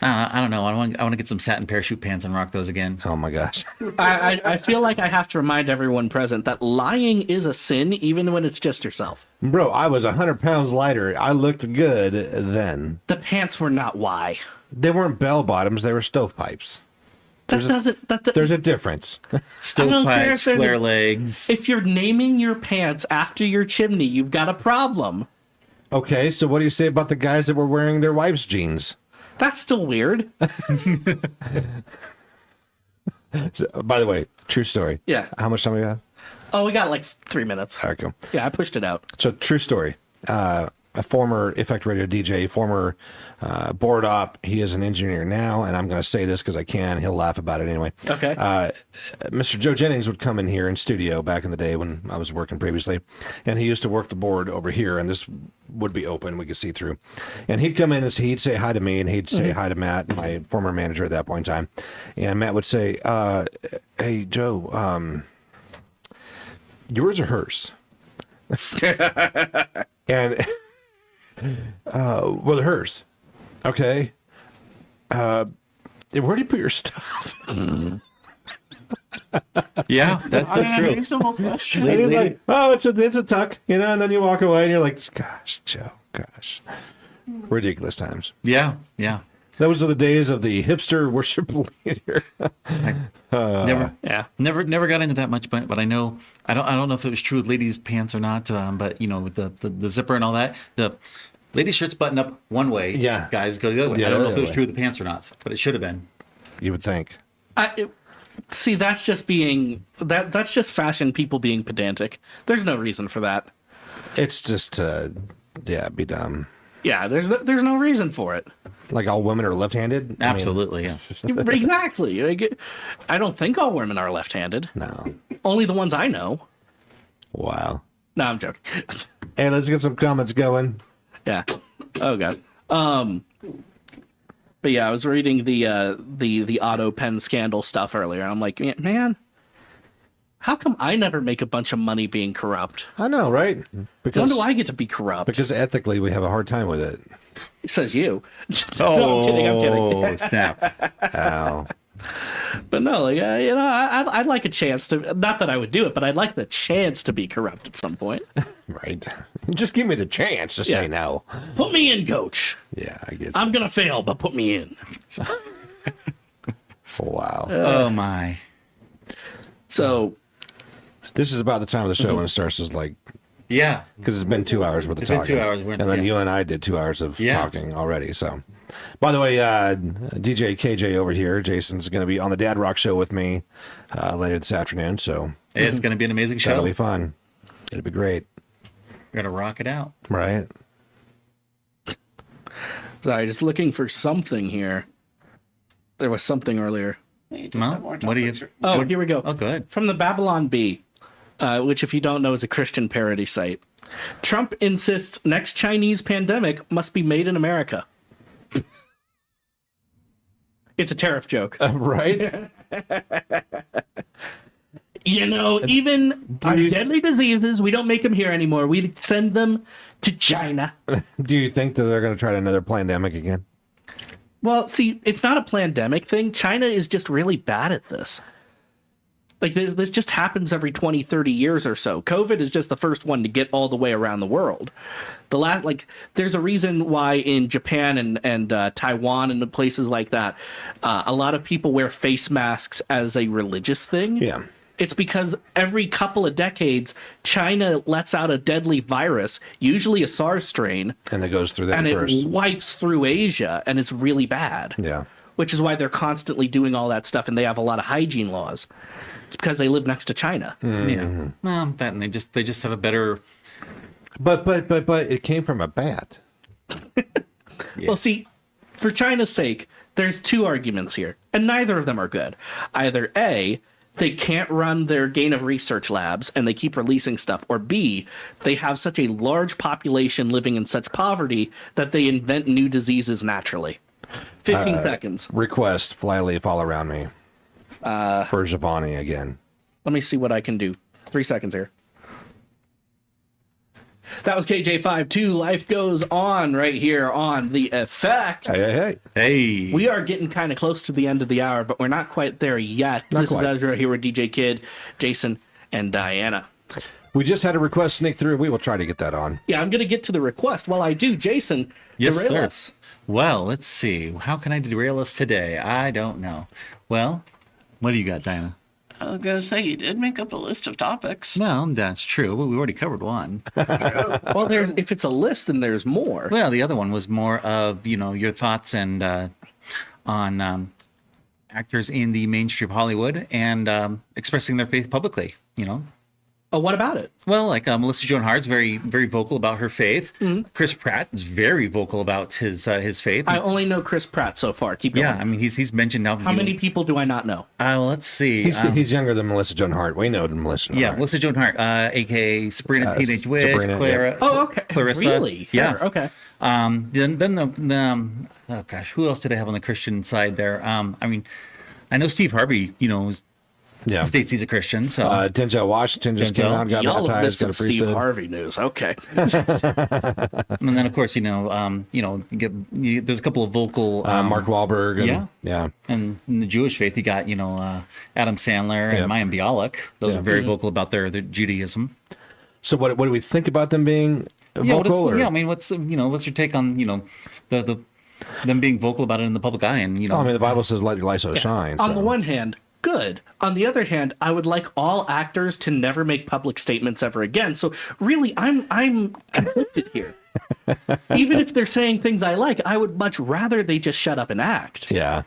S5: I don't know. I want to get some satin parachute pants and rock those again.
S7: Oh my gosh.
S6: I feel like I have to remind everyone present that lying is a sin, even when it's just yourself.
S7: Bro, I was 100 pounds lighter. I looked good then.
S6: The pants were not why.
S7: They weren't bell bottoms, they were stovepipes. There's a difference.
S6: I don't care
S5: Stovepipes,
S6: if they're-
S5: flare legs.
S6: If you're naming your pants after your chimney, you've got a problem.
S7: Okay, so what do you say about the guys that were wearing their wife's jeans?
S6: That's still weird.
S7: So, by the way, true story.
S6: Yeah.
S7: How much time we have?
S6: Oh, we got like 3 minutes.
S7: All right, cool.
S6: Yeah, I pushed it out.
S7: So, true story. A former Effect Radio DJ, former board op. He is an engineer now, and I'm going to say this because I can. He'll laugh about it anyway.
S6: Okay.
S7: Mr. Joe Jennings would come in here in studio back in the day when I was working previously, and he used to work the board over here, and this would be open. We could see through. And he'd come in and he'd say hi to me, and he'd say hi to Matt, my former manager at that point in time. And Matt would say, hey, Joe, yours or hers? And... well, hers. Okay. Where do you put your stuff?
S5: Yeah, that's so
S3: An
S5: true.
S3: unreasonable question.
S7: And he's like, oh, it's a tuck, and then you walk away, and you're like, gosh, Joe, gosh, ridiculous times.
S5: Yeah.
S7: Those are the days of the hipster worship leader.
S5: Never got into that much, but I know I don't know if it was true with ladies' pants or not. But with the zipper and all that, the ladies' shirts button up one way.
S7: Yeah.
S5: Guys go the other way.
S7: Yeah,
S5: I don't know
S7: the
S5: if it was
S7: other
S5: true with the pants or not, but it should have been.
S7: You would think.
S6: See, that's just that's just fashion people being pedantic. There's no reason for that.
S7: It's just, be dumb.
S6: Yeah, there's no reason for it.
S7: Like all women are left-handed?
S5: Absolutely, yeah.
S6: Exactly. Like, I don't think all women are left-handed.
S7: No.
S6: Only the ones I know.
S7: Wow.
S6: No, I'm joking.
S7: Hey, let's get some comments going.
S6: Yeah. Oh god. But yeah, I was reading the auto pen scandal stuff earlier. And I'm like, man, how come I never make a bunch of money being corrupt?
S7: I know, right?
S6: When
S7: Because
S6: do I get to be corrupt?
S7: because ethically we have a hard time with it.
S6: Says you. No, I'm kidding.
S5: Oh, snap.
S7: Ow.
S6: But no, like, I'd like a chance to. Not that I would do it, but I'd like the chance to be corrupt at some point.
S7: Right. Just give me the chance to say no.
S6: Put me in, coach.
S7: Yeah, I guess.
S6: I'm gonna fail, but put me in.
S7: Wow.
S5: Oh my.
S6: So
S7: This is about the time of the show when it starts to like,
S5: Yeah.
S7: because it's been 2 hours worth of
S5: It's been
S7: talking.
S5: 2 hours,
S7: and then you and I did 2 hours of
S5: Yeah.
S7: talking already. So, by the way, DJ KJ over here, Jason's going to be on the Dad Rock Show with me later this afternoon. So
S5: It's going to be an amazing show.
S7: that'll be fun. It'll be great,
S5: We're going to rock it out.
S7: right?
S6: sorry, just looking for something here. There was something earlier.
S3: You do
S5: Well,
S3: have more
S5: what do you?
S3: topics.
S6: Oh, here we go.
S5: Oh, good.
S6: From the Babylon Bee, which, if you don't know, is a Christian parody site. Trump insists next Chinese pandemic must be made in America. It's a tariff joke.
S7: Right?
S6: Even our deadly diseases, we don't make them here anymore. We send them to China.
S7: Do you think that they're going to try another pandemic again?
S6: Well, see, it's not a pandemic thing. China is just really bad at this. Like, this just happens every 20, 30 years or so. COVID is just the first one to get all the way around the world. There's a reason why in Japan and Taiwan and places like that, a lot of people wear face masks as a religious thing.
S7: Yeah.
S6: It's because every couple of decades, China lets out a deadly virus, usually a SARS strain,
S7: And it goes through that
S6: and
S7: first.
S6: it wipes through Asia, and it's really bad.
S7: Yeah.
S6: Which is why they're constantly doing all that stuff, and they have a lot of hygiene laws. It's because they live next to China.
S5: Yeah. Well, that and they just have a better.
S7: But it came from a bat.
S6: Well, see, for China's sake, there's two arguments here, and neither of them are good. Either A, they can't run their gain of research labs and they keep releasing stuff, or B, they have such a large population living in such poverty that they invent new diseases naturally. 15 seconds.
S7: Request, flyleaf all around me. For Giovanni again.
S6: Let me see what I can do. 3 seconds here. That was KJ52. Life goes on right here on The Effect.
S7: Hey.
S5: Hey.
S6: We are getting kind of close to the end of the hour, but we're not quite there yet. This is Ezra here with DJ Kidd, Jason, and Diana.
S7: We just had a request sneak through. We will try to get that on.
S6: Yeah, I'm going to get to the request. While I do, Jason,
S5: Yes,
S6: derail
S5: sir.
S6: us.
S5: Well, let's see. How can I derail us today? I don't know. Well, what do you got, Diana?
S3: I was going to say, you did make up a list of topics.
S5: Well, that's true, but we already covered one.
S6: Well, if it's a list, then there's more.
S5: Well, the other one was more of, your thoughts and on actors in the mainstream Hollywood and expressing their faith publicly,
S6: Oh, what about it?
S5: Well, like Melissa Joan Hart's very, very vocal about her faith.
S6: Mm-hmm.
S5: Chris Pratt is very vocal about his faith.
S6: I only know Chris Pratt so far. Keep going.
S5: Yeah, I mean he's mentioned now.
S6: How many people do I not know?
S5: Well, let's see.
S7: He's younger than Melissa Joan Hart. We know Melissa Joan Hart.
S5: Melissa Joan Hart, aka Sabrina Teenage Witch,
S7: Sabrina,
S5: Clara.
S7: yeah.
S6: Oh, okay.
S5: Clarissa.
S6: Really?
S5: Yeah.
S6: Her, okay.
S5: Then the oh gosh, who else did I have on the Christian side there? I mean, I know Steve Harvey. States he's a Christian. So
S7: Denzel Washington just came out, got
S6: Y'all have
S7: baptized,
S6: missed
S7: got a
S6: some Steve
S7: priesthood.
S6: Harvey news. Okay.
S5: and then of course there's a couple of vocal
S7: Mark Wahlberg. Yeah.
S5: And in the Jewish faith, you got Adam Sandler and Mayim Bialik. Those are very vocal about their Judaism.
S7: So what do we think about them being vocal?
S5: I mean, what's your take on the them being vocal about it in the public eye? And
S7: I mean, the Bible says, "Let your light so shine."
S6: On the one hand, good. On the other hand, I would like all actors to never make public statements ever again. So really, I'm conflicted here. Even if they're saying things I like, I would much rather they just shut up and act.
S7: Yeah.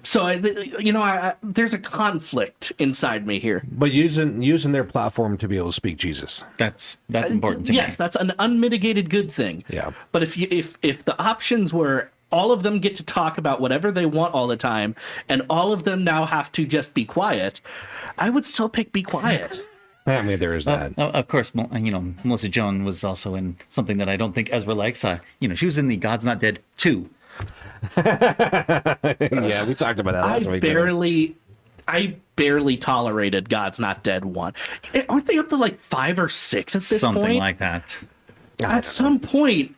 S6: So there's a conflict inside me here.
S7: But using their platform to be able to speak Jesus.
S5: That's important to me.
S6: Yes, that's an unmitigated good thing.
S7: Yeah.
S6: But if the options were all of them get to talk about whatever they want all the time, and all of them now have to just be quiet, I would still pick be quiet.
S7: I mean, there is that.
S5: Of course, Melissa Joan was also in something that I don't think Ezra likes. She was in the God's Not Dead 2.
S7: Yeah, we talked about that last week.
S6: I barely tolerated God's Not Dead 1. Aren't they up to like 5 or 6 at this point?
S5: Something like that.
S6: At some point,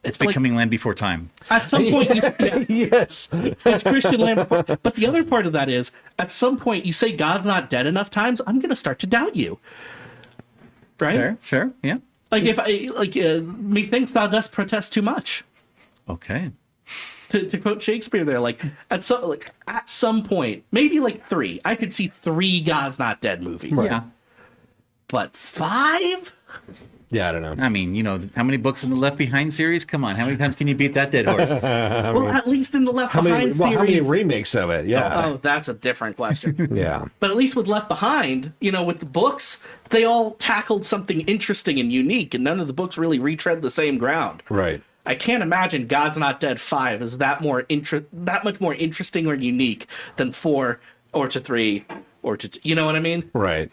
S5: It's becoming Land Before Time.
S6: At some point,
S7: yes,
S6: it's Christian Land Before. But the other part of that is, at some point, you say God's not dead enough times, I'm going to start to doubt you. Right?
S5: Fair, yeah.
S6: Like if methinks thou dost protest too much.
S5: Okay.
S6: To quote Shakespeare, there, at some point, maybe 3, I could see 3 God's Not Dead movies.
S7: Right.
S5: Yeah.
S6: But 5?
S7: Yeah, I don't know.
S5: I mean, how many books in the Left Behind series? Come on, how many times can you beat that dead horse?
S6: Well, at least in the Left Behind series.
S7: How many remakes of it? Yeah.
S6: Oh, that's a different question.
S7: Yeah.
S6: But at least with Left Behind, with the books, they all tackled something interesting and unique, and none of the books really retread the same ground.
S7: Right.
S6: I can't imagine God's Not Dead 5 is that much more interesting or unique than 4 or to 3 or to you know what I mean?
S7: Right.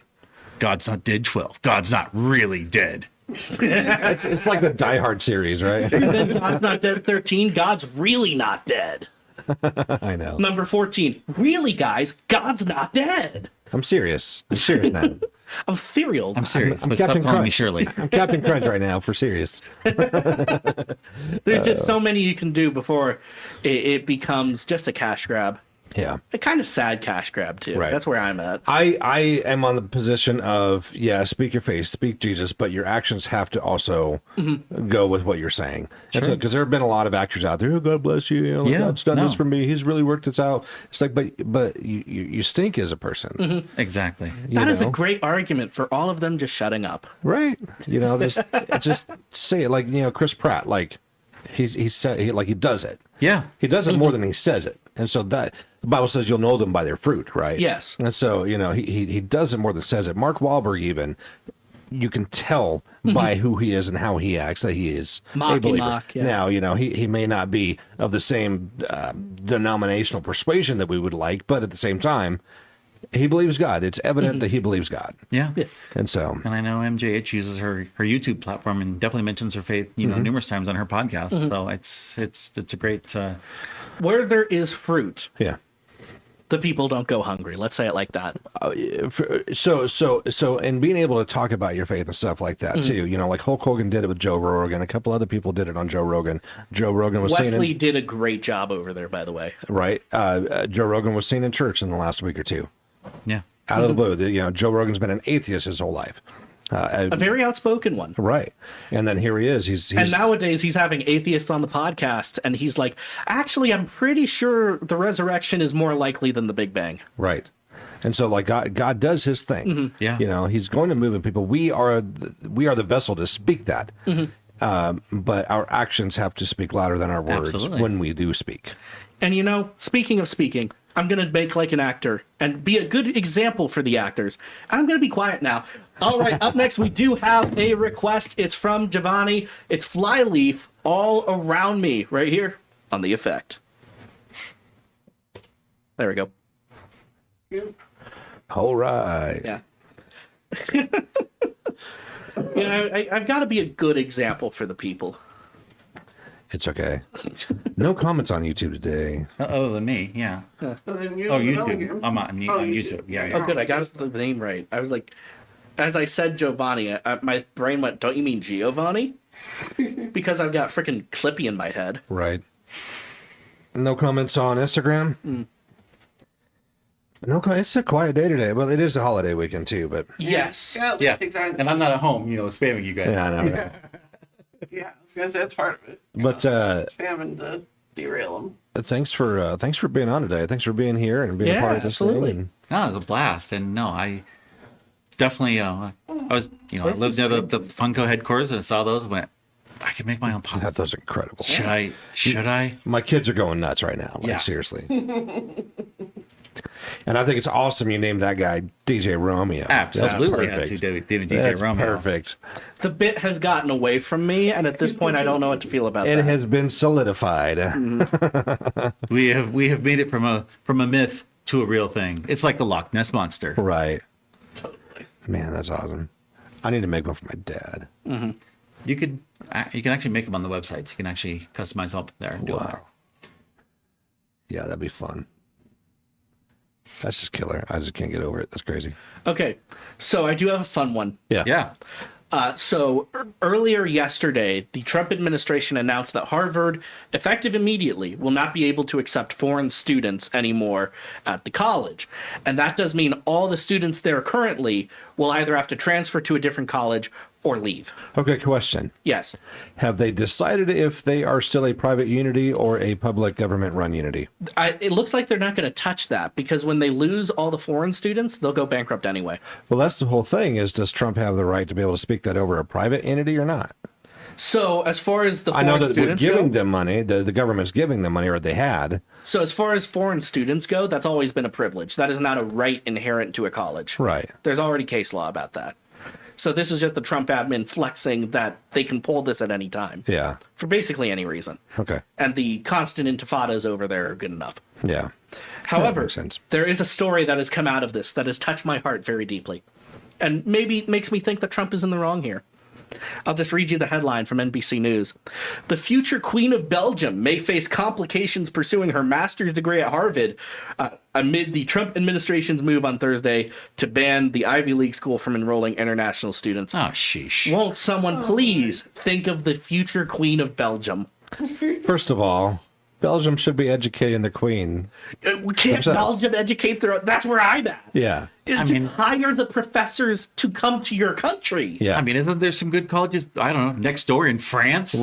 S5: God's Not Dead 12. God's not really dead.
S7: It's like the Die Hard series, right?
S6: And then God's Not Dead 13. God's really not dead.
S7: I know.
S6: Number 14. Really, guys, God's not dead.
S7: I'm serious. I'm serious now.
S6: I'm ethereal.
S5: I'm serious.
S7: I'm
S5: but
S7: Captain
S5: stop calling me
S7: Crunch.
S5: Shirley.
S7: I'm Captain Crunch right now, for serious.
S6: There's just so many you can do before it becomes just a cash grab.
S7: Yeah.
S6: A kind of sad cash grab, too.
S7: Right.
S6: That's where I'm at.
S7: I am on the position of, speak your faith, speak Jesus, but your actions have to also go with what you're saying. Because there have been a lot of actors out there, God bless you, God's done this for me, he's really worked this out. It's like, but you stink as a person.
S5: Exactly.
S6: That is a great argument for all of them just shutting up.
S7: Right. Just say it, like, Chris Pratt, he does it.
S5: Yeah.
S7: He does it more than he says it. And so that the Bible says you'll know them by their fruit, right?
S6: Yes.
S7: And so, he does it more than says it. Mark Wahlberg, even, you can tell by who he is and how he acts that he is a believer.
S6: Yeah.
S7: Now, he may not be of the same denominational persuasion that we would like, but at the same time, he believes God. It's evident that he believes God.
S5: Yeah.
S7: And so.
S5: And I know MJH uses her YouTube platform and definitely mentions her faith, numerous times on her podcast. So it's a great.
S6: Where there is fruit.
S7: Yeah.
S6: The people don't go hungry. Let's say it like that.
S7: So, and being able to talk about your faith and stuff like that too. You know, like Hulk Hogan did it with Joe Rogan. A couple other people did it on Joe Rogan. Joe Rogan was
S6: Wesley
S7: seen
S6: did a great job over there, by the way.
S7: right. Joe Rogan was seen in church in the last week or two.
S5: Yeah.
S7: Out of the blue, you know, Joe Rogan's been an atheist his whole life.
S6: A very outspoken one.
S7: Right. And then here he is. He's
S6: And nowadays he's having atheists on the podcast, and he's like, actually, I'm pretty sure the resurrection is more likely than the Big Bang.
S7: right. And so, like God does His thing.
S5: Yeah.
S7: You know, He's going to move in people. We are the vessel to speak that. But our actions have to speak louder than our words
S5: Absolutely.
S7: when we do speak.
S6: And you know, speaking of speaking, I'm going to make like an actor and be a good example for the actors. I'm going to be quiet now. All right, up next, we do have a request. It's from Giovanni. It's Flyleaf All Around Me right here on The Effect. There we go.
S7: All right.
S6: Yeah. You know, I've got to be a good example for the people.
S7: It's okay. No comments on YouTube today.
S5: Other than me, yeah.
S3: So then you
S5: Oh,
S3: know
S5: YouTube.
S3: you.
S5: I'm on YouTube. Yeah.
S6: Oh, good. I got the name right. I was like, as I said Giovanni, my brain went, don't you mean Giovanni? Because I've got freaking Clippy in my head.
S7: Right. No comments on Instagram? No, it's a quiet day today. Well, it is a holiday weekend too, but
S6: Yes.
S5: Yeah.
S3: Exactly.
S5: And I'm not at home, spamming you guys.
S7: yeah, I know.
S3: Yeah, I was gonna say that's part of it.
S7: But
S3: Spamming to derail them.
S7: thanks for being on today. Thanks for being here and being a
S6: Yeah,
S7: part of this
S6: absolutely.
S7: thing.
S5: No, it was a blast. And no, I definitely, I was, I lived near the Funko headquarters and I saw those and went, I could make my own
S7: God,
S5: podcast.
S7: those are incredible.
S5: Should I?
S7: My kids are going nuts right now. Like,
S5: Yeah.
S7: seriously. And I think it's awesome you named that guy DJ Romeo.
S5: Absolutely.
S7: That's perfect.
S5: David
S7: That's
S5: DJ Romeo.
S7: perfect.
S6: The bit has gotten away from me, and at this point, I don't know what to feel about
S7: It
S6: that.
S7: has been solidified.
S5: We have made it from a myth to a real thing. It's like the Loch Ness monster.
S7: Right. Man, that's awesome. I need to make one for my dad.
S5: You can actually make them on the website. You can actually customize up there and do them there.
S7: Wow. Yeah, that'd be fun. That's just killer. I just can't get over it. That's crazy.
S6: Okay, so I do have a fun one.
S7: Yeah.
S5: Yeah.
S6: Earlier yesterday, the Trump administration announced that Harvard, effective immediately, will not be able to accept foreign students anymore at the college. And that does mean all the students there currently will either have to transfer to a different college or leave.
S7: Okay, question.
S6: Yes.
S7: Have they decided if they are still a private unity or a public government run unity?
S6: It looks like they're not going to touch that because when they lose all the foreign students, they'll go bankrupt anyway.
S7: Well, that's the whole thing is, does Trump have the right to be able to speak that over a private entity or not?
S6: So as far as the
S7: I
S6: foreign
S7: know that we're
S6: students
S7: giving
S6: go,
S7: them money. The government's giving them money, or they had.
S6: so as far as foreign students go, that's always been a privilege. That is not a right inherent to a college.
S7: Right.
S6: There's already case law about that. So this is just the Trump admin flexing that they can pull this at any time
S7: Yeah.
S6: for basically any reason.
S7: Okay.
S6: And the constant intifadas over there are good enough.
S7: Yeah.
S6: However,
S7: makes sense.
S6: there is a story that has come out of this that has touched my heart very deeply. And maybe makes me think that Trump is in the wrong here. I'll just read you the headline from NBC News. The future Queen of Belgium may face complications pursuing her master's degree at Harvard amid the Trump administration's move on Thursday to ban the Ivy League school from enrolling international students.
S5: Oh, sheesh.
S6: Won't someone please think of the future Queen of Belgium?
S7: First of all, Belgium should be educating the Queen.
S6: We can't
S7: Themselves.
S6: Belgium educate their own. That's where I'm at.
S7: Yeah.
S6: Hire the professors to come to your country.
S7: Yeah.
S5: I mean, isn't there some good colleges, I don't know, next door in France?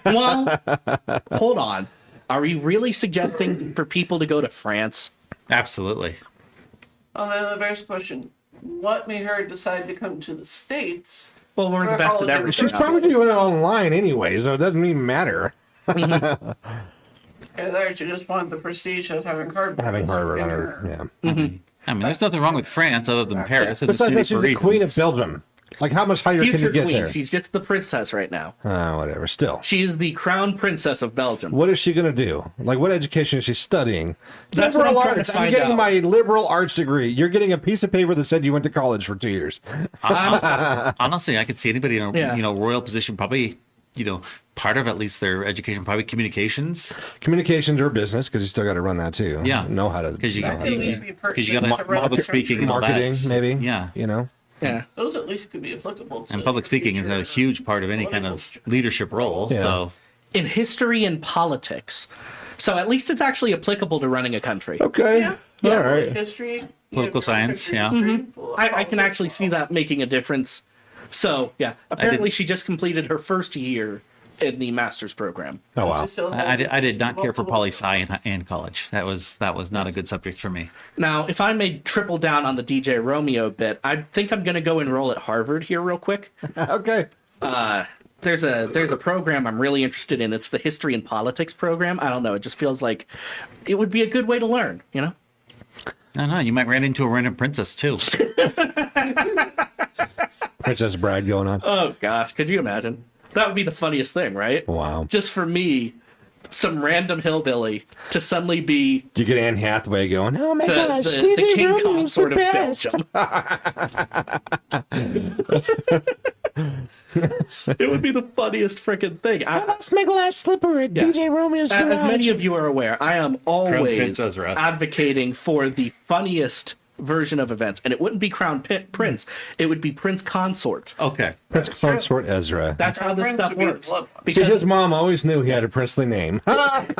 S6: Well, hold on. Are we really suggesting for people to go to France?
S5: Absolutely.
S3: Well, then the first question: what made her decide to come to the States?
S6: Well, we're the
S3: For
S6: best at
S3: holiday
S6: everything.
S7: She's probably doing it online anyway, so it doesn't even matter.
S3: And there, she just wanted the prestige of having Harvard.
S7: Having Harvard
S3: in
S7: on
S3: her.
S7: her. Yeah.
S5: I mean, there's nothing wrong with France other than Paris. And
S7: Besides that,
S5: it's
S7: she's
S5: for
S7: the Queen of
S5: reasons.
S7: Belgium. Like, how much higher can
S6: Future
S7: you get
S6: queen.
S7: there?
S6: She's just the princess right now.
S7: Whatever. Still.
S6: She is the crown princess of Belgium.
S7: What is she going to do? Like, what education is she studying?
S6: That's what I'm trying to
S7: arts. I'm
S6: find
S7: getting
S6: out.
S7: my liberal arts degree. You're getting a piece of paper that said you went to college for 2 years.
S5: Honestly, I could see anybody in a
S6: Yeah.
S5: royal position probably part of at least their education, probably communications.
S7: Communications or business, because you still got to run that too.
S5: Yeah.
S7: Know how to.
S5: Because you
S3: That
S5: got
S3: could at least be
S5: public speaking and all that.
S7: marketing, maybe.
S5: Yeah.
S6: Yeah.
S3: Those at least could be applicable to
S5: And public speaking is a huge part of any kind of leadership role.
S7: Yeah.
S5: So
S6: In history and politics. So at least it's actually applicable to running a country.
S7: Okay.
S3: Yeah.
S7: All right.
S3: History,
S5: Political science, yeah.
S6: I can actually see that making a difference. So, yeah. Apparently, she just completed her first year in the master's program.
S7: Oh wow.
S5: I did not care for poli sci in college. That was not a good subject for me.
S6: Now, if I may triple down on the DJ Romeo bit, I think I'm going to go enroll at Harvard here real quick.
S7: Okay.
S6: There's a program I'm really interested in. It's the History and Politics program. I don't know. It just feels like it would be a good way to learn, you know?
S5: I don't know. You might run into a random princess too.
S7: Princess Bride going on.
S6: Oh, gosh. Could you imagine? That would be the funniest thing, right?
S7: Wow.
S6: Just for me, some random hillbilly to suddenly be
S7: Do you get Anne Hathaway going? Oh my
S6: the king consort of Belgium. It would be the funniest freaking thing.
S7: Let's make a last slipper at DJ Romeo's
S6: As many of you are aware, I am always
S5: Prince Ezra.
S6: advocating for the funniest version of events, and it wouldn't be Crown Prince; it would be Prince Consort.
S5: Okay.
S7: Prince Consort Ezra.
S6: That's how this
S3: Prince
S6: stuff
S3: would be the
S6: works.
S3: blood one.
S7: See,
S6: Because
S7: his mom always knew he had a princely name.
S6: what?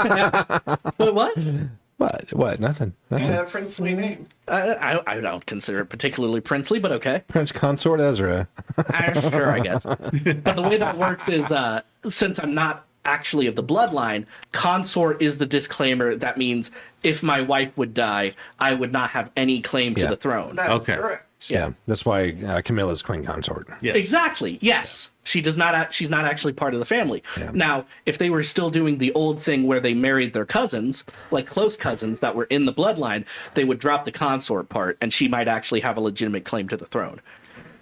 S7: What? Nothing.
S3: You
S7: Nothing.
S3: have a princely name.
S6: I don't consider it particularly princely, but okay.
S7: Prince Consort Ezra.
S6: Sure, I guess. But the way that works is, since I'm not actually of the bloodline, consort is the disclaimer. That means if my wife would die, I would not have any claim to
S7: Yeah.
S6: the throne.
S3: That's
S5: Okay.
S3: correct.
S7: Yeah, that's why Camilla's queen consort.
S5: Yes.
S6: Exactly. Yes. She does not. She's not actually part of the family.
S7: Yeah.
S6: Now, if they were still doing the old thing where they married their cousins, like close cousins that were in the bloodline, they would drop the consort part, and she might actually have a legitimate claim to the throne.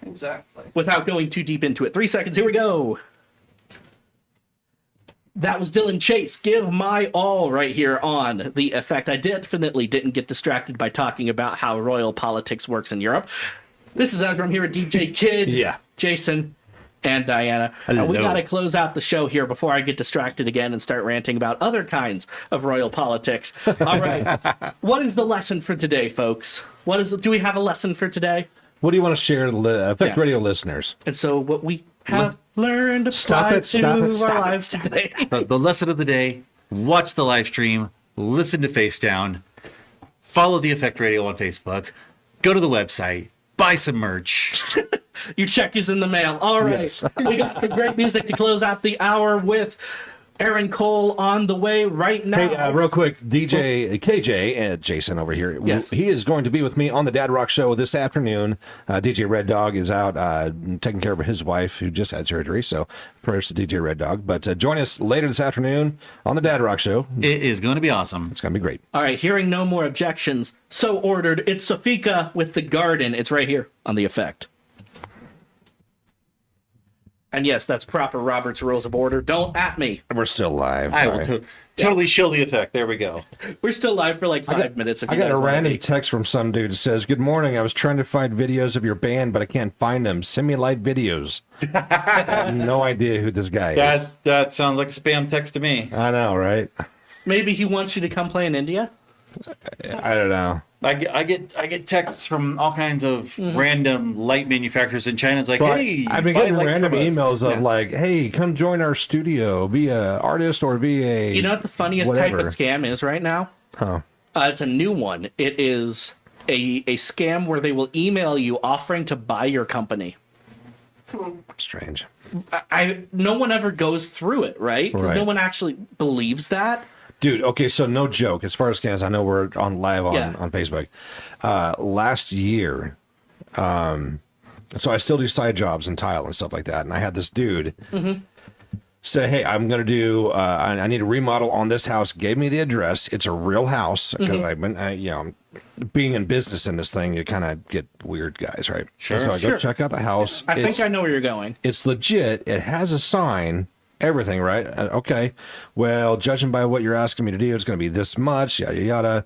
S3: Exactly.
S6: Without going too deep into it, 3 seconds. Here we go. That was Dylan Chase. Give my all right here on The Effect. I definitely didn't get distracted by talking about how royal politics works in Europe. This is Ezra. I'm here with DJ Kidd,
S7: Yeah.
S6: Jason, and Diana. And we
S5: Hello.
S6: got to close out the show here before I get distracted again and start ranting about other kinds of royal politics. All right. What is the lesson for today, folks? Do we have a lesson for today?
S7: What do you want to share to Effect
S6: Yeah.
S7: Radio listeners?
S6: And so what we have learned
S7: Stop
S6: applies
S7: it, stop
S6: to
S7: it,
S6: our
S7: stop it,
S6: lives
S7: stop
S6: today.
S5: The lesson of the day: watch the live stream, listen to Face Down, follow the Effect Radio on Facebook, go to the website, buy some merch.
S6: Your check is in the mail. All right.
S7: Yes.
S6: We got some great music to close out the hour with Aaron Cole on the way right now.
S7: Hey, real quick, DJ KJ and Jason over here.
S6: Yes.
S7: He is going to be with me on the Dad Rock Show this afternoon. DJ Red Dog is out taking care of his wife who just had surgery. So prayers to DJ Red Dog. But join us later this afternoon on the Dad Rock Show.
S5: It is going to be awesome.
S7: It's going to be great.
S6: All right. Hearing no more objections, so ordered. It's Safika with The Garden. It's right here on The Effect. And yes, that's proper Robert's Rules of Order. Don't at me.
S7: We're still live.
S5: I will
S7: Sorry.
S5: totally show the effect. There we go.
S6: We're still live for like 5 minutes. If
S7: I
S6: you
S7: got
S6: guys
S7: a
S6: wanna
S7: random
S6: be.
S7: text from some dude that says, "Good morning. I was trying to find videos of your band, but I can't find them. Send me light videos." I have no idea who this guy is.
S5: That sounds like a spam text to me.
S7: I know, right?
S6: Maybe he wants you to come play in India.
S7: I don't know.
S5: I get texts from all kinds of random light manufacturers in China. It's like,
S7: But
S5: hey,
S7: I've been
S5: buy
S7: getting
S5: lights
S7: random
S5: from us.
S7: emails of
S6: Yeah.
S7: like, "Hey, come join our studio. Be a artist or be a."
S6: You know what the funniest
S7: whatever.
S6: type of scam is right now?
S7: Huh.
S6: It's a new one. It is a scam where they will email you offering to buy your company.
S7: Strange.
S6: No one ever goes through it, right?
S7: Right.
S6: No one actually believes that.
S7: Dude, okay, so no joke. As far as scams, I know we're on live
S6: Yeah.
S7: on Facebook. Last year, so I still do side jobs in tile and stuff like that. And I had this dude say, "Hey, I'm going to do, I need a remodel on this house." Gave me the address. It's a real house. Because I've been, being in business in this thing, you kind of get weird guys, right?
S5: Sure.
S7: So I go
S6: Sure.
S7: check out the house.
S6: I think I know where you're going.
S7: It's legit. It has a sign, everything, right? Okay. Well, judging by what you're asking me to do, it's going to be this much, yada, yada.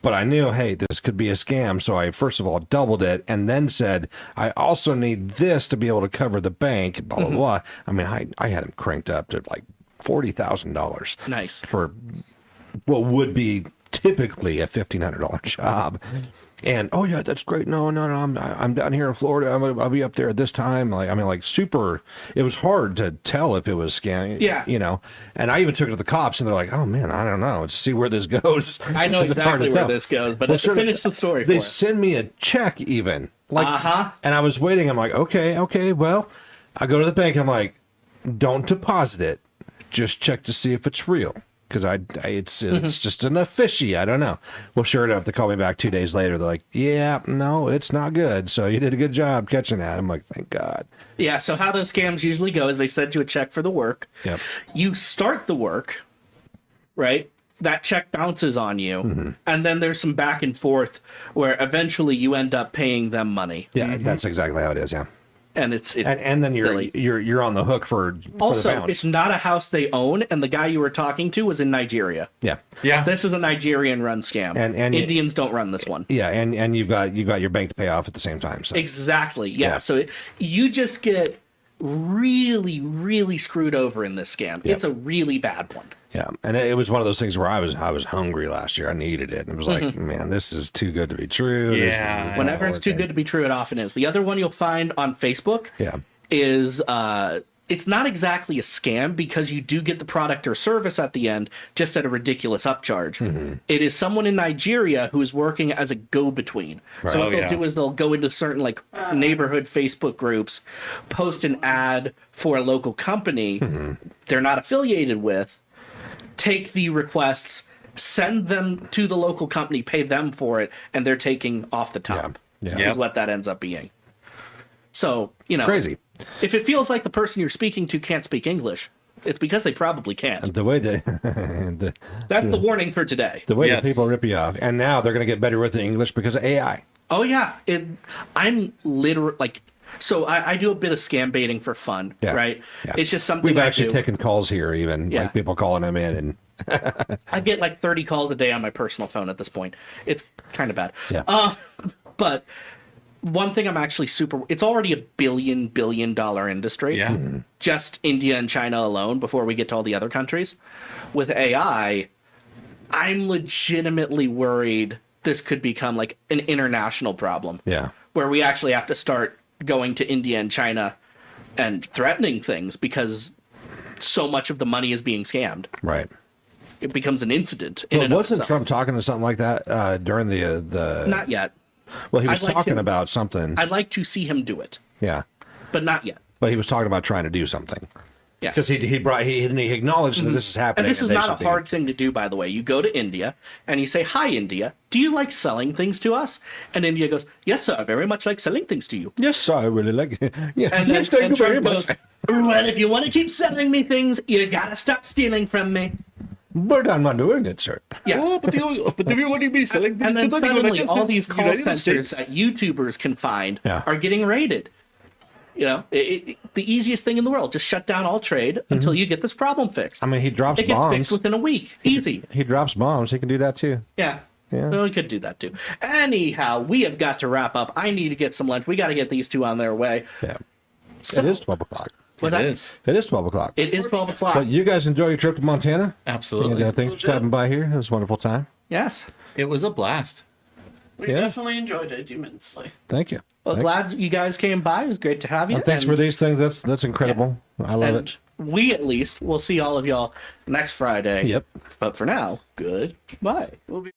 S7: But I knew, hey, this could be a scam. So I first of all doubled it and then said, I also need this to be able to cover the bank, blah, blah, blah. I mean, I had him cranked up to like $40,000.
S6: Nice.
S7: For what would be typically a $1,500 job. And, oh yeah, that's great. No, I'm down here in Florida. I'll be up there at this time. Like super, it was hard to tell if it was scam.
S6: Yeah.
S7: You know, and I even took it to the cops and they're like, oh man, I don't know. Let's see where this goes.
S6: I know
S7: It's hard to
S6: exactly where
S7: tell.
S6: this goes, but
S7: Well,
S6: let's
S7: sure,
S6: finish the story
S7: They
S6: for us.
S7: send me a check even. Like, and I was waiting. I'm like, okay, well, I go to the bank. I'm like, don't deposit it. Just check to see if it's real. Because it's just enough fishy. I don't know. Well, sure enough, they call me back 2 days later. They're like, yeah, no, it's not good. So you did a good job catching that. I'm like, thank God.
S6: Yeah, so how those scams usually go is they send you a check for the work.
S7: Yep.
S6: You start the work, right? That check bounces on you. And then there's some back and forth where eventually you end up paying them money.
S7: Yeah, that's exactly how it is. Yeah.
S6: And it's
S7: And then
S6: silly.
S7: you're on the hook for the
S6: Also,
S7: bounce.
S6: it's not a house they own, and the guy you were talking to was in Nigeria.
S7: Yeah.
S5: Yeah.
S6: This is a Nigerian run scam.
S7: And
S6: Indians don't run this one.
S7: Yeah, and you've got your bank to pay off at the same time. So
S6: Exactly. Yeah.
S7: Yeah.
S6: So you just get really, really screwed over in this scam.
S7: Yeah.
S6: It's a really bad one.
S7: yeah, and it was one of those things where I was hungry last year. I needed it. And it was like, man, this is too good to be true. This
S5: Yeah.
S7: is
S6: Whenever
S7: not
S6: it's too
S7: working.
S6: good to be true, it often is. The other one you'll find on Facebook
S7: Yeah.
S6: is it's not exactly a scam because you do get the product or service at the end just at a ridiculous upcharge. It is someone in Nigeria who is working as a go-between. So what
S5: Oh,
S6: they'll
S5: yeah.
S6: do is they'll go into certain like neighborhood Facebook groups, post an ad for a local company they're not affiliated with, take the requests, send them to the local company, pay them for it, and they're taking off the top.
S7: Yeah.
S5: Yeah.
S6: Is what that ends up being. So,
S7: Crazy.
S6: if it feels like the person you're speaking to can't speak English, it's because they probably can't.
S7: The way that
S6: That's the warning for today.
S7: the way
S5: Yes.
S7: that people rip you off, and now they're going to get better with the English because of AI.
S6: Oh yeah, I'm literally like, so I do a bit of scam baiting for fun,
S7: Yeah.
S6: right?
S7: Yeah.
S6: It's just something
S7: We've
S6: I
S7: actually
S6: do.
S7: taken calls here, even
S6: Yeah.
S7: like people calling them in, and
S6: I get like 30 calls a day on my personal phone at this point. It's kind of bad.
S7: yeah,
S6: But one thing I'm actually it's already a billion dollar industry.
S5: Yeah.
S6: Just India and China alone before we get to all the other countries. With AI, I'm legitimately worried this could become like an international problem.
S7: yeah,
S6: Where we actually have to start going to India and China and threatening things because so much of the money is being scammed.
S7: right.
S6: It becomes an incident. In
S7: Well,
S6: and of
S7: wasn't
S6: itself.
S7: Trump talking to something like that during the?
S6: Not yet.
S7: Well, he was
S6: I'd like
S7: talking
S6: him-
S7: about something.
S6: I'd like to see him do it,
S7: Yeah,
S6: but not yet.
S7: but he was talking about trying to do something
S6: Yeah.
S7: because he acknowledged that this is happening.
S6: And this is
S7: they
S6: not
S7: should
S6: a
S7: be-
S6: hard thing to do, by the way. You go to India and you say, "Hi, India. Do you like selling things to us?" And India goes, "Yes, sir. I very much like selling things to you."
S7: Yes, I really like it. Yeah,
S6: And
S7: yes,
S6: then
S7: thank you very
S6: Trump
S7: much.
S6: goes, "Well, if you want to keep selling me things, you gotta stop stealing from me."
S7: But I'm not doing it, sir.
S6: Yeah.
S5: Oh, but you want to be selling things
S6: And then
S5: to the
S6: suddenly,
S5: United
S6: all these
S5: States-
S6: call
S5: United
S6: centers
S5: States.
S6: that YouTubers can find
S7: Yeah.
S6: are getting raided. You know, the easiest thing in the world, just shut down all trade until you get this problem fixed.
S7: I mean, he drops
S6: It gets
S7: bombs.
S6: fixed within a week. Easy.
S7: He drops bombs. He can do that too.
S6: Yeah.
S7: Yeah.
S6: Well, we could do that too. Anyhow, we have got to wrap up. I need to get some lunch. We got to get these two on their way.
S7: Yeah.
S6: So,
S7: It is 12 o'clock.
S6: was
S5: It
S6: that?
S5: is.
S7: It is 12 o'clock.
S6: It is 12 o'clock.
S7: But you guys enjoy your trip to Montana?
S5: Absolutely.
S7: And, thanks for stopping by here. It was a wonderful time.
S6: Yes.
S5: It was a blast.
S3: We
S7: Yeah.
S3: definitely enjoyed it immensely.
S7: Thank you.
S6: Well, glad you guys came by. It was great to have you.
S7: Thanks
S6: And-
S7: for these things. That's incredible. I love
S6: and
S7: it.
S6: we at least will see all of y'all next Friday.
S7: Yep.
S6: But for now, goodbye.
S3: We'll be